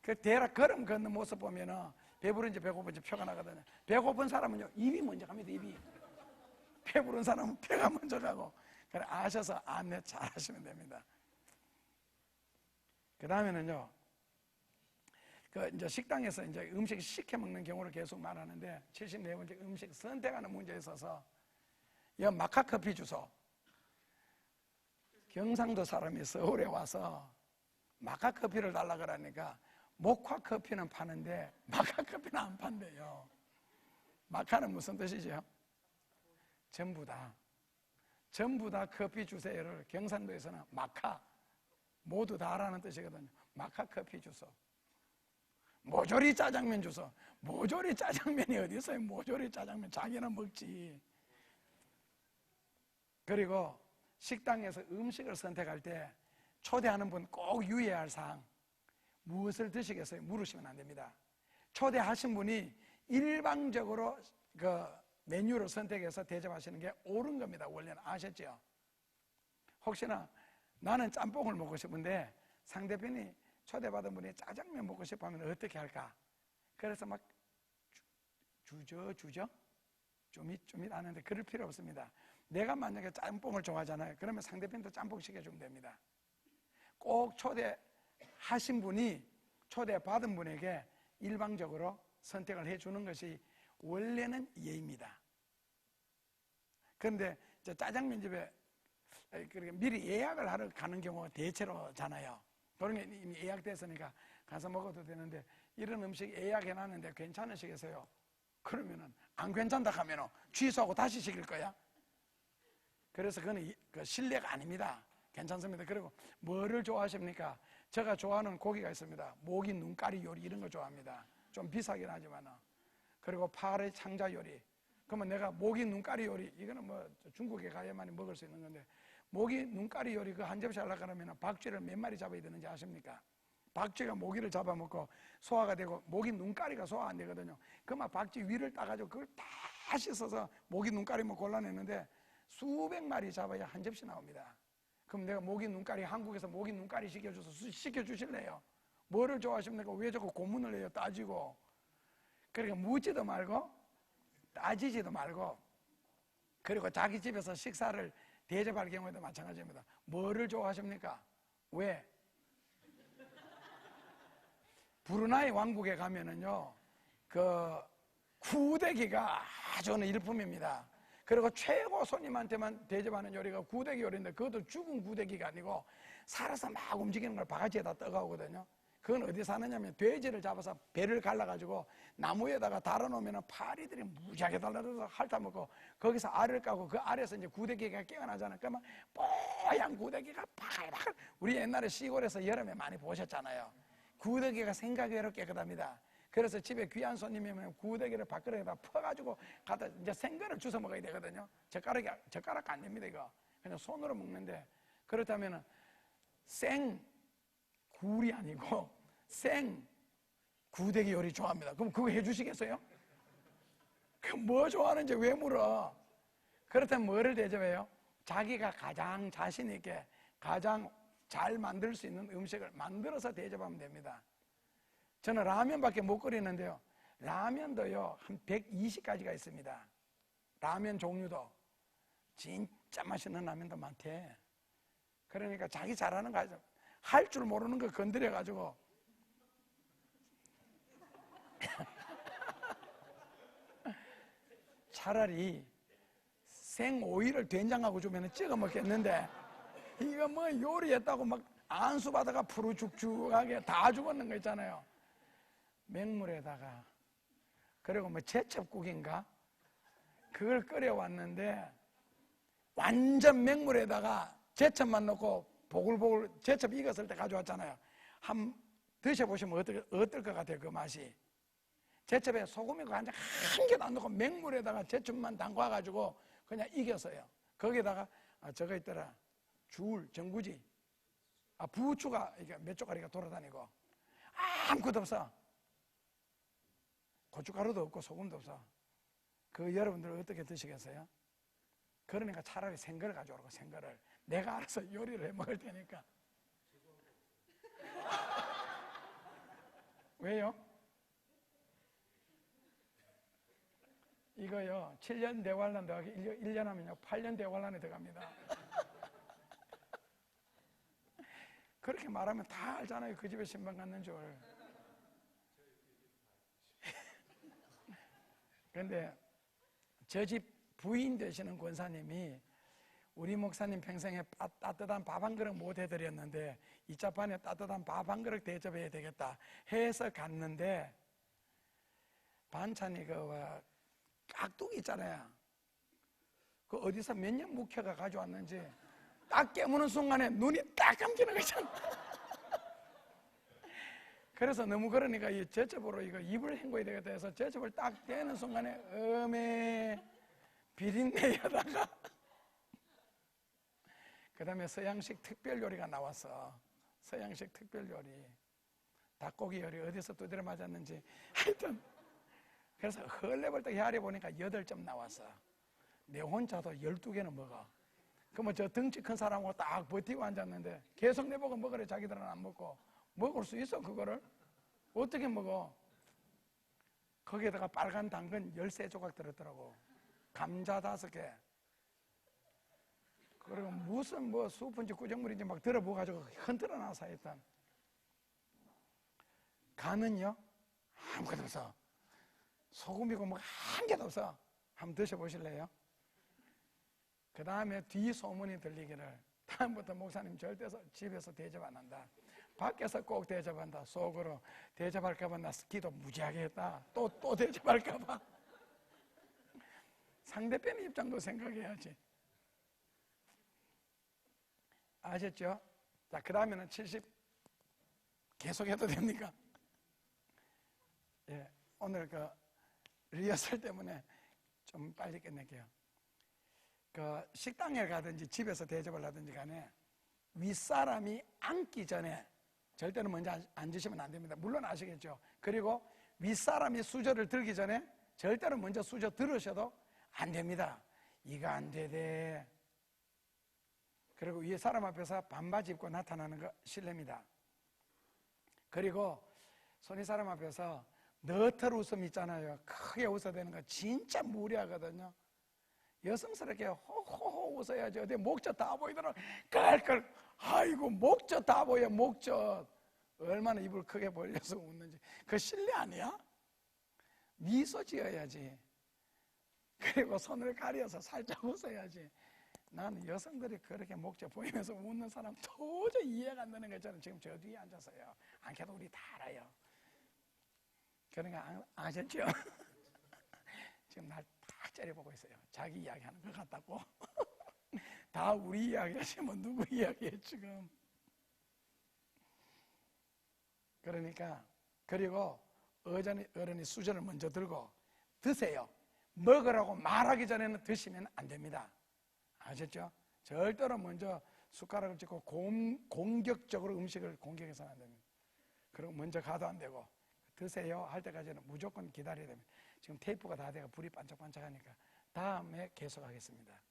그 대략 걸음 걷는 모습 보면은 배부른지 배고픈지 표가 나거든요. 배고픈 사람은요 입이 먼저 갑니다. 입이. 배부른 사람은 배가 먼저 가고. 그래 아셔서 안내 잘 하시면 됩니다. 그 다음에는요, 이제 식당에서 이제 음식 시켜 먹는 경우를 계속 말하는데, 74번째 음식 선택하는 문제에 있어서, 이 마카커피 주소. 경상도 사람이 서울에 와서 마카커피를 달라 그러니까 모카커피는 파는데 마카커피는 안 판대요. 마카는 무슨 뜻이죠? 전부 다. 전부 다 커피 주세요를 경상도에서는 마카, 모두 다라는 뜻이거든요. 마카 커피 주소. 모조리 짜장면 주소. 모조리 짜장면이 어디 있어요? 모조리 짜장면 자기는 먹지. 그리고 식당에서 음식을 선택할 때 초대하는 분 꼭 유의해야 할 사항, 무엇을 드시겠어요? 물으시면 안 됩니다. 초대하신 분이 일방적으로 그 메뉴를 선택해서 대접하시는 게 옳은 겁니다. 원래는. 아셨죠? 혹시나 나는 짬뽕을 먹고 싶은데 상대편이 초대받은 분이 짜장면 먹고 싶어 하면 어떻게 할까? 그래서 막 주저 쪼밋 하는데 그럴 필요 없습니다. 내가 만약에 짬뽕을 좋아하잖아요. 그러면 상대편도 짬뽕 시켜주면 됩니다. 꼭 초대하신 분이 초대받은 분에게 일방적으로 선택을 해주는 것이 원래는 예입니다. 그런데 짜장면집에 미리 예약을 하러 가는 경우가 대체로잖아요. 그런 게 이미 예약됐으니까 가서 먹어도 되는데, 이런 음식 예약해놨는데 괜찮으시겠어요? 그러면은 안 괜찮다 하면 취소하고 다시 시킬 거야. 그래서 그건 신뢰가 아닙니다. 괜찮습니다. 그리고 뭐를 좋아하십니까? 제가 좋아하는 고기가 있습니다. 모기 눈가리 요리 이런 거 좋아합니다. 좀 비싸긴 하지만. 그리고 파의 창자 요리. 그러면 내가 모기 눈가리 요리, 이거는 뭐 중국에 가야만 먹을 수 있는 건데, 모기 눈가리 요리 그 한 접시 하려고 하면 박쥐를 몇 마리 잡아야 되는지 아십니까? 박쥐가 모기를 잡아먹고 소화가 되고 모기 눈가리가 소화 안 되거든요. 그러면 박쥐 위를 따가지고 그걸 다 씻어서 모기 눈가리만 골라내는데 수백 마리 잡아야 한 접시 나옵니다. 그럼 내가 모기 눈가리, 한국에서 모기 눈가리 시켜주실래요? 뭐를 좋아하십니까? 왜 자꾸 고문을 해요? 따지고. 그러니까 묻지도 말고 따지지도 말고, 그리고 자기 집에서 식사를 대접할 경우에도 마찬가지입니다. 뭐를 좋아하십니까? 왜? 브루나이 왕국에 가면은요, 그 구데기가 아주 일품입니다. 그리고 최고 손님한테만 대접하는 요리가 구데기 요리인데, 그것도 죽은 구데기가 아니고 살아서 막 움직이는 걸 바가지에다 떠가오거든요. 그건 어디 사느냐면, 돼지를 잡아서 배를 갈라가지고 나무에다가 달아놓으면 파리들이 무지하게 달라져서 핥아먹고, 거기서 알을 까고 그 알에서 이제 구데기가 깨어나잖아요. 그러면 뽀얀 구데기가 파글파글. 우리 옛날에 시골에서 여름에 많이 보셨잖아요. 구데기가 생각이 외로 깨끗합니다. 그래서 집에 귀한 손님이면 구데기를 밥그릇에다 퍼가지고 갖다 이제 생거를 주워 먹어야 되거든요. 젓가락 안 됩니다, 이거. 그냥 손으로 먹는데, 그렇다면 생 굴이 아니고 생 구데기 요리 좋아합니다. 그럼 그거 해주시겠어요? 그 뭐 좋아하는지 왜 물어? 그렇다면 뭐를 대접해요? 자기가 가장 자신 있게, 가장 잘 만들 수 있는 음식을 만들어서 대접하면 됩니다. 저는 라면밖에 못 끓이는데요, 라면도요 한 120가지가 있습니다. 라면 종류도 진짜 맛있는 라면도 많대. 그러니까 자기 잘하는 거 하죠. 할 줄 모르는 거 건드려 가지고 차라리 생오이를 된장하고 주면 찍어 먹겠는데, 이거 뭐 요리했다고 막 안수 받아가 푸르죽죽하게 다 죽었는 거 있잖아요. 맹물에다가, 그리고 뭐 제첩국인가 그걸 끓여왔는데, 완전 맹물에다가 제첩만 넣고 보글보글, 제첩 익었을 때 가져왔잖아요. 한번 드셔보시면 어떨 것 같아요, 그 맛이. 제첩에 소금이고 한 개도 안 넣고 맹물에다가 제첩만 담가가지고 그냥 익었어요. 거기다가 저거 있더라, 정구지, 부추가 이게 몇 조가리가 돌아다니고 아무것도 없어. 고춧가루도 없고 소금도 없어. 그 여러분들 어떻게 드시겠어요? 그러니까 차라리 생거를 가져오라고. 생거를 내가 알아서 요리를 해 먹을 테니까. 왜요? 이거요 7년 대관람 더하기 1년 하면요 8년 대관람에 들어갑니다. 그렇게 말하면 다 알잖아요, 그 집에 신방 갔는 줄. 그런데 저 집 부인 되시는 권사님이 우리 목사님 평생에 따뜻한 밥 한 그릇 못 해드렸는데 이자판에 따뜻한 밥 한 그릇 대접해야 되겠다 해서 갔는데, 반찬이 그 깍두기 있잖아요. 그 어디서 몇 년 묵혀가 가져왔는지 딱 깨무는 순간에 눈이 딱 감기는 거 있잖아. 그래서 너무 그러니까 이 제첩으로 이거 입을 헹궈야 되겠다 해서 제첩을 딱 떼는 순간에 음에 비린내에다가 그 다음에 서양식 특별 요리가 나왔어. 서양식 특별 요리, 닭고기 요리 어디서 두드려 맞았는지 하여튼, 그래서 헐레벌떡 헤아려 보니까 8점 나왔어. 내 혼자도 12개는 먹어. 그러면 저 덩치 큰 사람하고 딱 버티고 앉았는데 계속 내보고 먹으래. 자기들은 안 먹고. 먹을 수 있어 그거를? 어떻게 먹어? 거기에다가 빨간 당근 13조각 들었더라고. 감자 5개, 그리고 무슨 뭐 수분인지 구정물인지 막 들어 부어가지고 흔들어 놔서 일단. 간은요 아무것도 없어. 소금이고 뭐 한 개도 없어. 한번 드셔보실래요? 그 다음에 뒤 소문이 들리기를, 다음부터 목사님 절대 집에서 대접 안 한다, 밖에서 꼭 대접한다. 속으로 대접할까봐 나 스키도 무지하게 했다. 또 대접할까봐. 상대편 입장도 생각해야지. 아셨죠? 자, 그 다음에는 70 계속해도 됩니까? 예, 오늘 그 리허설 때문에 좀 빨리 끝낼게요. 그 식당에 가든지 집에서 대접을 하든지 간에 윗사람이 앉기 전에 절대로 먼저 앉으시면 안 됩니다. 물론 아시겠죠? 그리고 윗사람이 수저를 들기 전에 절대로 먼저 수저 들으셔도 안 됩니다. 이거 안 되대. 그리고 위에 사람 앞에서 반바지 입고 나타나는 거 실례입니다. 그리고 손이 사람 앞에서 너털 웃음 있잖아요. 크게 웃어야 되는 거 진짜 무리하거든요. 여성스럽게 호호호 웃어야지. 어디 목젖 다 보이더라. 깔깔. 아이고 목젖 다 보여. 목젖. 얼마나 입을 크게 벌려서 웃는지. 그 실례 아니야? 미소 지어야지. 그리고 손을 가려서 살짝 웃어야지. 나는 여성들이 그렇게 목젖 보이면서 웃는 사람 도저히 이해가 안 되는 거 저는 지금 저 뒤에 앉아서요. 안 그래도 우리 다 알아요. 그러니까 아셨죠? 지금 날 딱 째려보고 있어요. 자기 이야기하는 것 같다고. 다 우리 이야기 하시면 누구 이야기예요 지금. 그러니까 그리고 어른이 수저를 먼저 들고 드세요. 먹으라고 말하기 전에는 드시면 안 됩니다. 아셨죠? 절대로 먼저 숟가락을 쥐고 공격적으로 음식을 공격해서는 안 됩니다. 그리고 먼저 가도 안 되고 드세요 할 때까지는 무조건 기다려야 됩니다. 지금 테이프가 다 돼가 불이 반짝반짝하니까 다음에 계속하겠습니다.